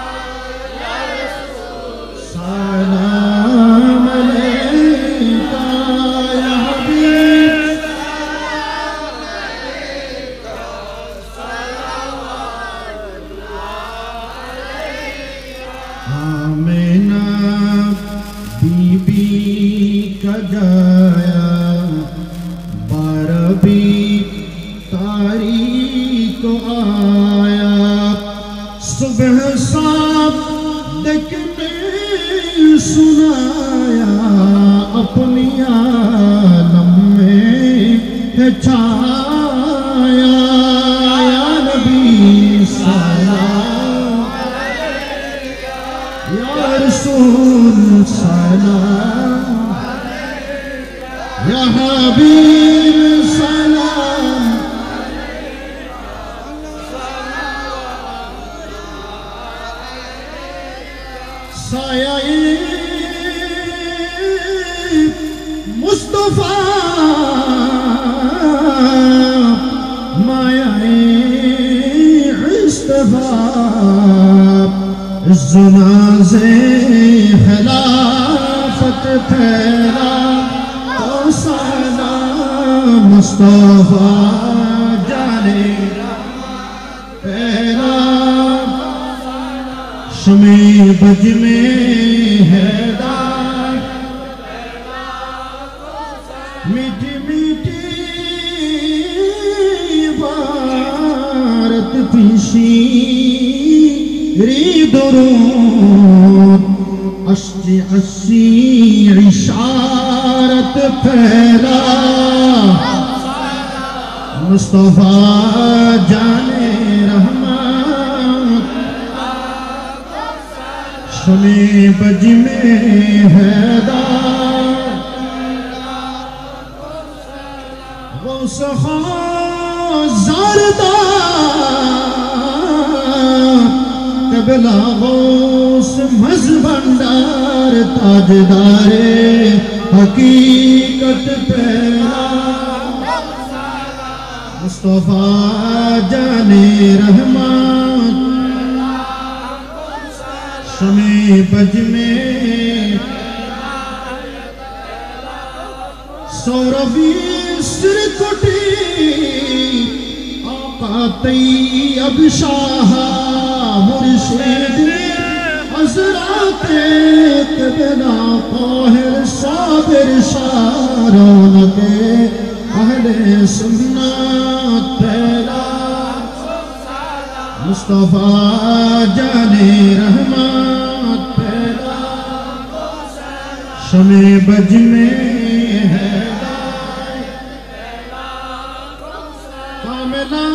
या रसूल सलाम अलैका या हबीब Amen. बारबी तारीख आया सुबह सादिक ने सुनाया अपनी आलम में है छाया या नबी सलाम या रसूल सलाम या हबीब सलाम साया मुस्तफा माया इस्तफा जुनाज़े खिलाफत फैला तो सलाम मुस्तफा जाने पहला शमे बज में हैदार मीठी मीठी बारत पीशी री दुरूद अश्ची अश्ची इशारत फैला मुस्तफा जाने रहमत शमे बज में हैदार गौस ज़ारदा कबला गौस मज़ भंडार ताजदारे हकीकत पैरा मुस्तफा जाने रहमत शमे बज में सौरवी सिरकुटी आका तैयब शाह मुर्शिद हज़रात क़िबला ताहिर साबिर शारौनक अहले सुन्नत पहला मुस्तफा जाने रहमत पहला शमे बज में है कामिला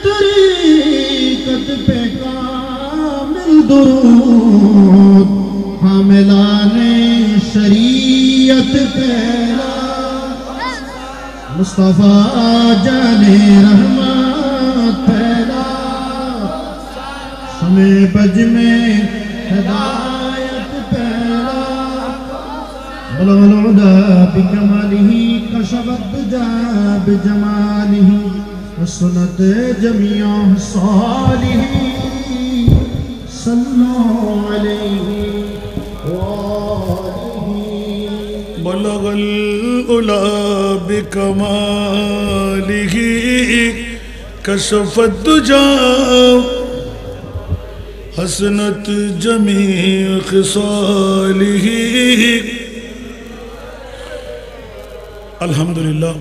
तरीक़त पे कामिल दुरूद हामिलाने शरीयत पहला मुस्तफा जाने रहमत पहला शमे बज में हिदायत पहला बलगल बिकमालिही कशफत दुजा बिजमालिही वसनत जमिया सालिही सल्लल्लाहु अलैहि वालिही बलगल उला बिकमालिही कशफत दुजा हसनत जमी खिसालिही अल्हम्दुलिल्लाह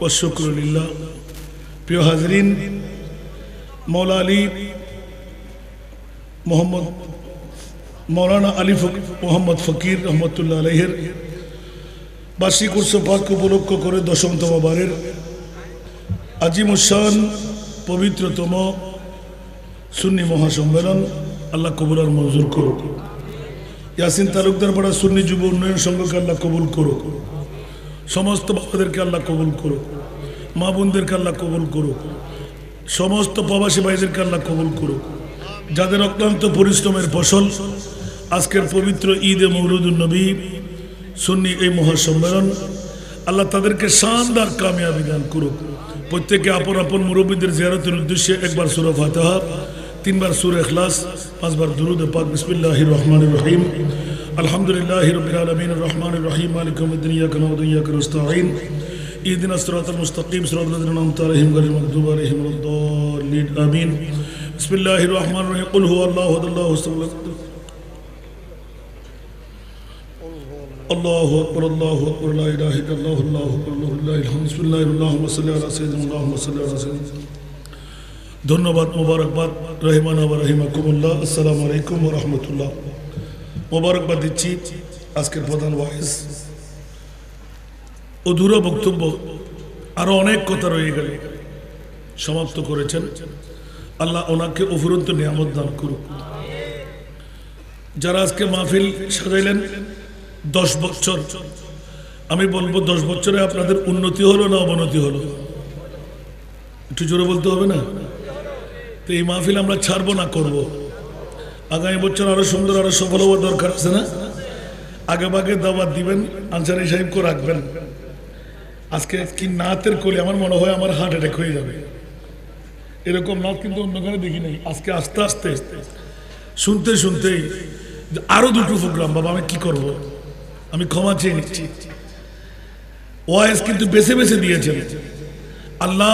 व शुक्र लिल्लाह। प्रिय हाज़रीन, मौला अली मौलाना अली मोहम्मद फ़कीर रहमतुल्लाह अलैहिर বার্ষিক উৎসব পাককে উপলক্ষ করে 10তম বারের আজিমুশান পবিত্রতম সুন্নি মহাসম্মেলন আল্লাহ কবুল আর মঞ্জুর করুক। ইয়াসিন তালুকদার পাড়া সুন্নি যুব উন্নয়ন সংঘকে আল্লাহ কবুল করুক। সমস্ত বাবাদেরকে আল্লাহ কবুল করুক, মা বোনদেরকে আল্লাহ কবুল করুক, সমস্ত প্রবাসী ভাইদেরকে আল্লাহ কবুল করুক। যাদের অক্লান্ত পরিশ্রমের ফসল আজকের পবিত্র ঈদে মৌলুদুন নবী সুন্নি এই মহাসম্মেলন, আল্লাহ তাদেরকে শানদার কামিয়াবি দান করুক। প্রত্যেকে আপন আপন মুরব্বীদের জিয়ারতের উদ্দেশ্যে একবার সূরা ফাতিহা, 3 বার সূরা ইখলাস, 5 বার দুরূদ পাক। বিসমিল্লাহির রহমানির রহিম। আলহামদুলিল্লাহি রাব্বিল আলামিন রহমানির রহিম মালিকি ইয়াউমিদ্দিন ইয়্যাকা না'বুদু ওয়া ইয়্যাকা নাস্তাঈন ইহদিনাস সিরাতাল মুস্তাকিম সিরাতাল লাযিনা আন'আমতা আলাইহিম গায়রিল মাগদুবি আলাইহিম ওয়ালাদ-দাল্লিন আমিন। বিসমিল্লাহির রহমানির রহিম। কুল হুয়াল্লাহু আহাদ আল্লাহুস সামাদ আল্লাহু আকবার আল্লাহু আকবার লা ইলাহা ইল্লাল্লাহু আল্লাহু আকবার লিল্লাহিল হামদ বিসমিল্লাহির আল্লাহুম্মা সাল্লি আলা সাইয়্যিদিনা আল্লাহুম্মা সাল্লি আলা সাইয়্যিদিনা। ধন্যবাদ, মোবারকবাদ, রহিমানা ওয়া রাহিমাকুমুল্লাহ। আসসালামু আলাইকুম ওয়া রাহমাতুল্লাহ। মোবারকবাদ দিচ্ছি আজকের প্রধান ওয়াইজ। অধুরা বক্তব্য, আরো অনেক কথা রয়ে গেল, সমাপ্ত করেছেন। আল্লাহ ওনাকে অফুরন্ত নিয়ামত দান করুক। যারা আজকে মাহফিল সাজাইলেন 10 বছর, আমি বলবো 10 বছরে আপনাদের উন্নতি হলো না অবনতি হলো? একটু জোরে বলতে হবে না? তো এই মাহফিল আমরা ছাড়বো না, করব। আগামী বছর আরো সুন্দর, আরো সফল হওয়ার দরকার আছে না? আগে ভাগে দাওয়াত দিবেন, আনসারি সাহেবকে রাখবেন। আজকে কি নাতের কলি, আমার মনে হয় আমার হার্ট অ্যাটাক হয়ে যাবে। এরকম নাচ কিন্তু অন্যখানে দেখি নাই। আজকে আস্তে আস্তে শুনতে শুনতেই আরো দুটো প্রোগ্রাম। বাবা আমি কি করব, আমি ক্ষমা চেয়ে নিচ্ছি। ওয়াইজ কিন্তু বেছে বেছে দিয়েছেন আল্লাহ।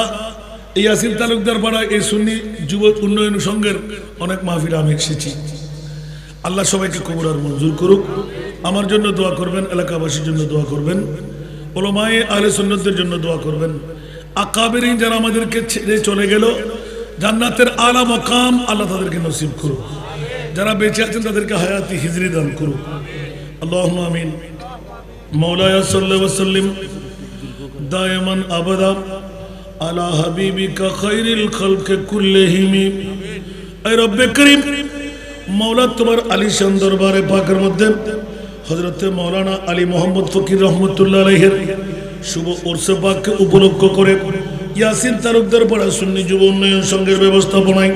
এই ইয়াসিন তালুকদার পাড়া এই সুন্নি যুব উন্নয়ন সংঘের অনেক মাহফিল আমি এসেছি। আল্লাহ সবাইকে কবুল আর মঞ্জুর করুক। আমার জন্য দোয়া করবেন, এলাকাবাসীর জন্য দোয়া করবেন, উলামায়ে আহলে সুন্নাতের জন্য দোয়া করবেন। আকাবেরিন যারা আমাদেরকে ছেড়ে চলে গেল, জান্নাতের আলা মাকাম আল্লাহ তাদেরকে নসিব করুক। যারা বেঁচে আছেন তাদেরকে হায়াতি হিজরি দান করুক। আল্লাহুম্মা আমিন। মাওলায়া সাল্লাল্লাহু আলাইহি ওয়াসাল্লাম দায়মান আবাদা আলা হাবিবিকা খায়রিল খালকি কুল্লিহিম। এ রব্বে করিম, মাওলা তোমার আলিশান দরবারে পাকের মধ্যে হযরতে মাওলানা আলী মোহাম্মদ ফকির রহমাতুল্লাহ আলাইহির শুভ উরসে পাককে উপলক্ষ করে ইয়াসিন তালুকদার পাড়া সুন্নি যুব উন্নয়ন সংঘের ব্যবস্থাপনায়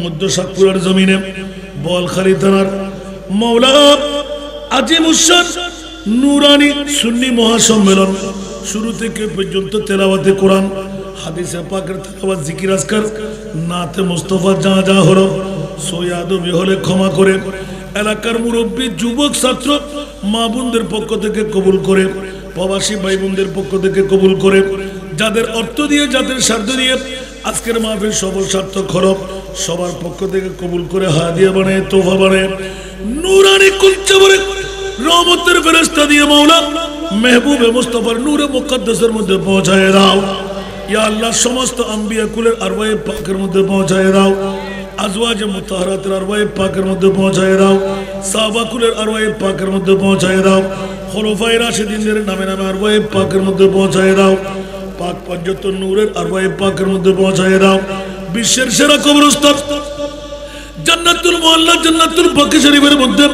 মধ্য সাতপুরার জমিনে বোয়ালখালী থানার মাওলা আজিমুশান নুরানি সুন্নি মহাসম্মেলন শুরু থেকে পর্যন্ত তেলাওয়াতে কোরআন, হাদিসে পাকের তেলাওয়াত, জিকির আজকার, নাতে মুস্তাফা যা যা হলো সৈয়াদবি হলে ক্ষমা করে এলাকার মুরব্বী, যুবক, ছাত্র, মা বোনদের পক্ষ থেকে কবুল করে, প্রবাসী ভাই বোনদের পক্ষ থেকে কবুল করে, যাদের অর্থ দিয়ে, যাদের স্বার্থ দিয়ে আজকের মাহফিল সফল সার্থক হলো, সবার পক্ষ থেকে কবুল করে হাদিয়া বানায়, তোফা বানায়, নূরানি কুলচা ভরে রহমতের ফেরেশতা দিয়ে মাওলা মেহবুবে মুস্তাফার নূরে মুকদ্দাসের মধ্যে পৌঁছায় দাও। ইয়া আল্লাহ, সমস্ত আম্বিয়া কুলের আরওয়ায়ে পাকের মধ্যে পৌঁছায় দাও। আজওয়াজে মুতাহহারাতের আরওয়ায়ে পাকের মধ্যে পৌঁছায় দাও। সাহাবা কুলের আরওয়ায়ে পাকের মধ্যে পৌঁছায় দাও। খুলাফায়ে রাশিদিনদের নামে নামে আরওয়ায়ে পাকের মধ্যে পৌঁছায় দাও। পাক পঞ্চতন নূরের আরওয়ায়ে পাকের মধ্যে পৌঁছায় দাও। বিশ্বের সেরা কবরস্থান জান্নাতুল মুআল্লা, জান্নাতুল বাকি শরীফের মধ্যে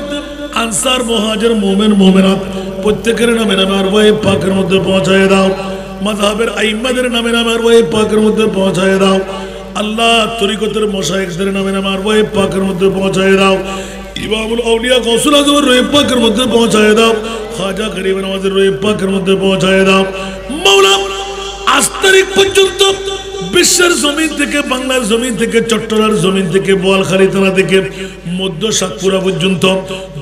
আনসার, মুহাজির, মুমিন, মুমিনাত প্রত্যেকের নামে নামে আরওয়ায়ে পাকের মধ্যে পৌঁছায় দাও। মাযহাবের আইম্মাদের নামে নামে আরওয়ায়ে পাকের মধ্যে পৌঁছায় দাও। আল্লাহ তরিকতের মাশায়েখদের নামে নামে আরওয়ায়ে পাকের মধ্যে পৌঁছায় দাও। ইমামুল আউলিয়া গাউসুল আজমের রূহে পাকের মধ্যে পৌঁছায় দাও। খাজা গরিব নওয়াজের রূহে পাকের মধ্যে পৌঁছায় দাও। মাওলা আজ তারিখ পর্যন্ত বিশ্বের জমিন থেকে, বাংলার জমিন থেকে, চট্টগ্রামের জমিন থেকে, বোয়ালখালী থানা থেকে মধ্য সাতপুরা পর্যন্ত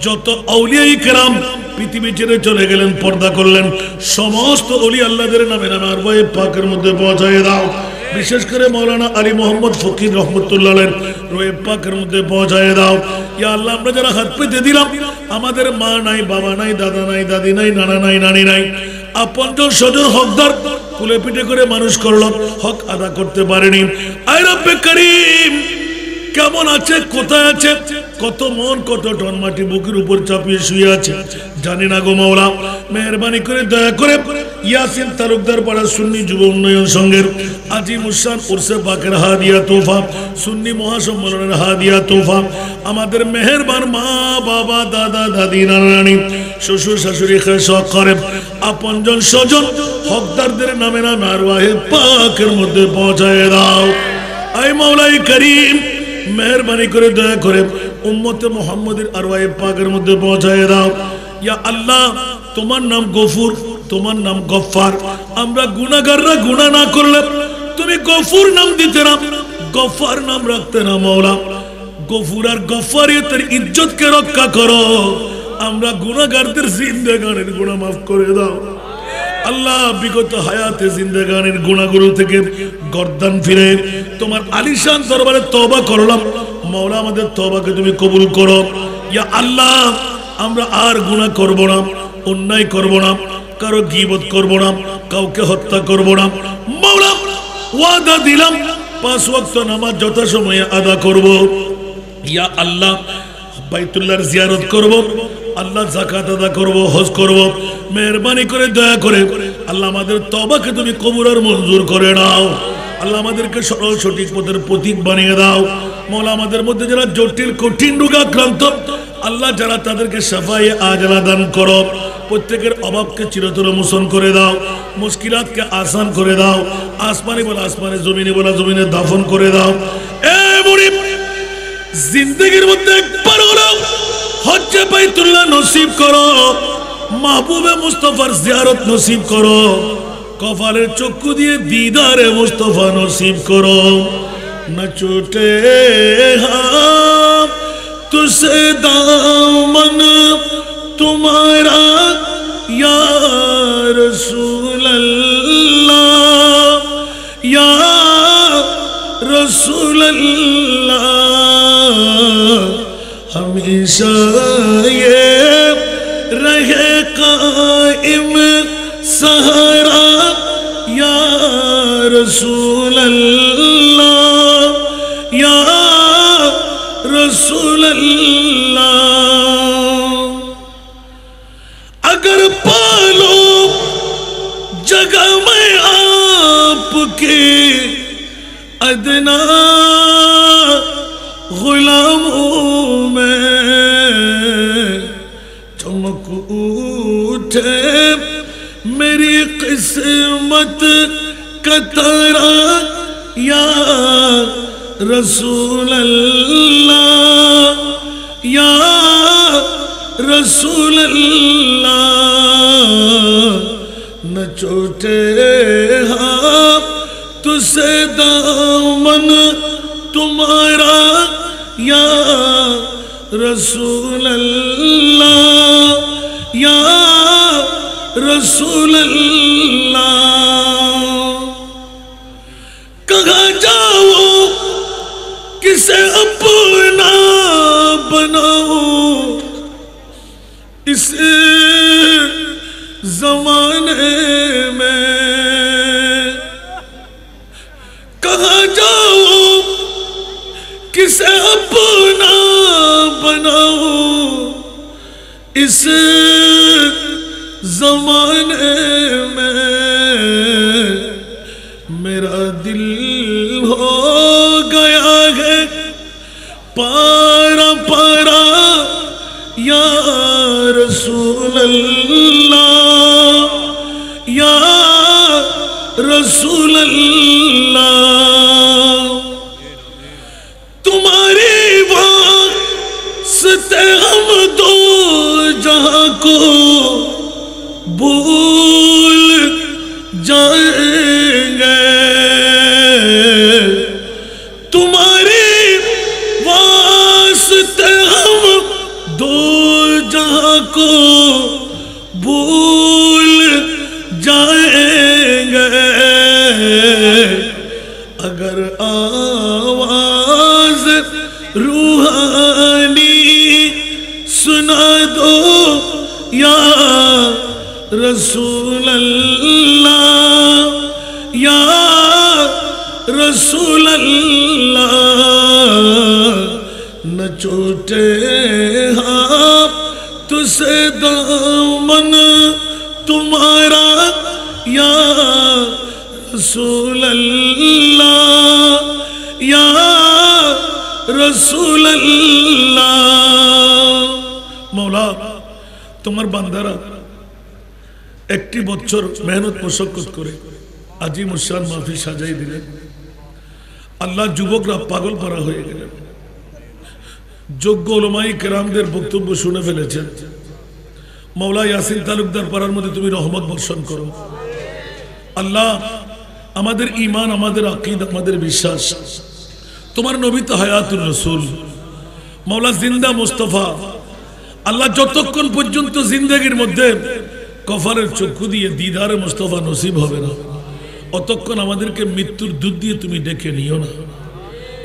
যত আউলিয়ায়ে কেরাম পৃথিবী ছেড়ে চলে গেলেন, পর্দা করলেন, সমস্ত ওলি আল্লাহদের নামে নামে আরওয়ায়ে পাকের মধ্যে পৌঁছায় দাও। বিশেষ করে মাওলানা আলী মোহাম্মদ ফকির রহমতুল্লাহ আলাইহির রূহে পাকের মধ্যে পৌঁছায় দাও। ইয়া আল্লাহ, আমরা যারা হাত পেতে দিলাম, আমাদের মা নাই, বাবা নাই, দাদা নাই, দাদি নাই, নানা নাই, নানি নাই, আপনজন স্বজন হকদার কুলে পিঠে করে মানুষ করলো, হক আদা করতে পারেনি। আয় রব্বে করিম, কেমন আছে, কোথায় আছে, কত মন, কত টন মাটি বুকের উপর চাপিয়ে শুয়ে আছে জানি না গো মাওলা। মেহেরবানি করে দয়া করে ইয়াসিন তালুকদার পাড়া সুন্নি যুব উন্নয়ন সংঘের আজিমুশান উরসে পাকের হাদিয়া তোফা, সুন্নি মহাসম্মেলনের হাদিয়া তোফা, আমাদের মেহেরবান মা, বাবা, দাদা, দাদি, নানা, নানি, শ্বশুর, শাশুড়ি, খেশক করে আপনজন স্বজন হকদারদের নামে নামে আরওয়াহে পাকের মধ্যে পৌঁছায় দাও। আয় মাওলাই করিম, মেহেরবানি করে দয়া করে উম্মতে মুহাম্মাদের আরওয়ায়ে পাকের মধ্যে পৌঁছায় দাও। ইয়া আল্লাহ, তোমার নাম গফুর, তোমার নাম গফফার। আমরা গুনাহগাররা গুনাহ না করলে তুমি গফুর নাম দিতে না, গফফার নাম রাখতে না। মাওলা, গফুর আর গফফারিয়তের ইজ্জতকে রক্ষা করো। আমরা গুনাহগারদের জিন্দেগানের গুনাহ মাফ করে দাও। আল্লাহ, বিগত হায়াতে জিন্দেগানের গুনাহগুলো থেকে গর্দান ফিরে তোমার আলিশান দরবারে তওবা করলাম। মাওলা, আমাদের তওবাকে তুমি কবুল করো। ইয়া আল্লাহ, আমরা আর গুনাহ করব না, অন্যায় করব না, কারো গীবত করব না, কাউকে হত্যা করব না। মাওলা ওয়াদা দিলাম 5 ওয়াক্ত নামাজ যথাসময়ে আদা করব। ইয়া আল্লাহ বাইতুল্লাহর জিয়ারত করব, আল্লাহ যাকাত আদা করব, হজ করব। মেহেরবানি করে দয়া করে আল্লাহ আমাদের তওবাকে তুমি কবুল আর মঞ্জুর করে নাও। আল্লাহ আমাদেরকে সরল সঠিক পথের প্রতীক বানিয়ে দাও। মওলা আমাদের মধ্যে যারা জটিল কঠিন রোগে আক্রান্ত আল্লাহ যারা তাদেরকে শাফায়ে আজলা দান করো। প্রত্যেকের অভাবকে চিরতর মোচন করে দাও, মুশকিলাতকে আসান করে দাও। আসমানে বলা আসমানে, জমিনে বলা জমিনে দাফন করে দাও। এ মুরিদ জিন্দেগির মধ্যে একবার হলো হজ্জে বাইতুল্লাহ নসিব করো, মাহবুবে মুস্তাফার জিয়ারত নসিব করো, কপালের চক্ষু দিয়ে দিদারে মুস্তাফা নসিব করো। না ছুটে হাম তুসে দামন तुम्हारा या रसूल अल्लाह, या रसूल अल्लाह। हमेशा ये रहे कायम सहारा या रसूल अल्लाह, या रसूल अल्लाह। अगर पालो जगह में आपके अदना गुलामों में चमक उठे मेरी किस्मत का तारा या रसूल अल्लाह, या रसूल अल्लाह। न छोटे हाथ तुझसे दामन तुम्हारा या रसूल अल्लाह, या रसूल अल्लाह। कहाँ जाओ किसे अपना बनाओ इस जमाने में, कहाँ जाओ किसे अपना बनाओ इस जमाने में। मेरा दिल हो गया है पारा पारा या रसूल अल्लाह, या रसूल अल्लाह। तुम्हारी वास्ते हम दो जहां को भूल जाएंगे, तुम्हारी वास्ते हम दो जहां को भूल जाएंगे। अगर आवाज रूहानी सुना दो या रसूल अल्लाह, या रसूल अल्लाह। न छोटे हाथ तुझसे दामन तुम्हारा या रसूल अल्लाह, या रसूल अल्लाह। मौला तुम्हार बान्दारा একটি বছর মেহনত মশক্কত করে আজিম উশান মাহফিল সাজাই দিলেন। আল্লাহ যুবকরা পাগল পারা হয়ে গেলেন, যোগ্য উলামায়ে কেরামদের বক্তব্য শুনে ফেলেছেন। মাওলা ইয়াসিন তালুকদার পাড়ার মধ্যে তুমি রহমত বর্ষণ করো। আল্লাহ আমাদের ঈমান, আমাদের আকীদা, আমাদের বিশ্বাস তোমার নবী তো হায়াতুর রাসূল, মাওলা জিন্দা মুস্তাফা। আল্লাহ যতক্ষণ পর্যন্ত জিন্দেগির মধ্যে কফারের চক্ষু দিয়ে দিদারে মুস্তাফা নসিব হবে না, অতক্ষণ আমাদেরকে মৃত্যুর দুধ দিয়ে তুমি ডেকে নিও না।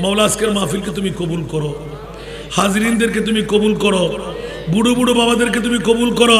মাওলা আজকের মাহফিলকে তুমি কবুল করো, হাজিরিনদেরকে তুমি কবুল করো, বুড়ো বুড়ো বাবাদেরকে তুমি কবুল করো,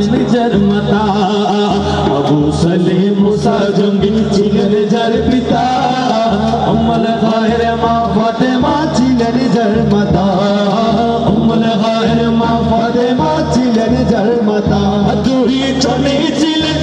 ছিলেন যার মাতা, আবু সালেহ মুসা জঙ্গি ছিলেন যার পিতা, উম্মুল খায়ের মা ফাতেমা ছিলেন যার মাতা, উম্মুল খায়ের মা ফাতেমা ছিলেন যার মাতা। দুই জনে ছিলেন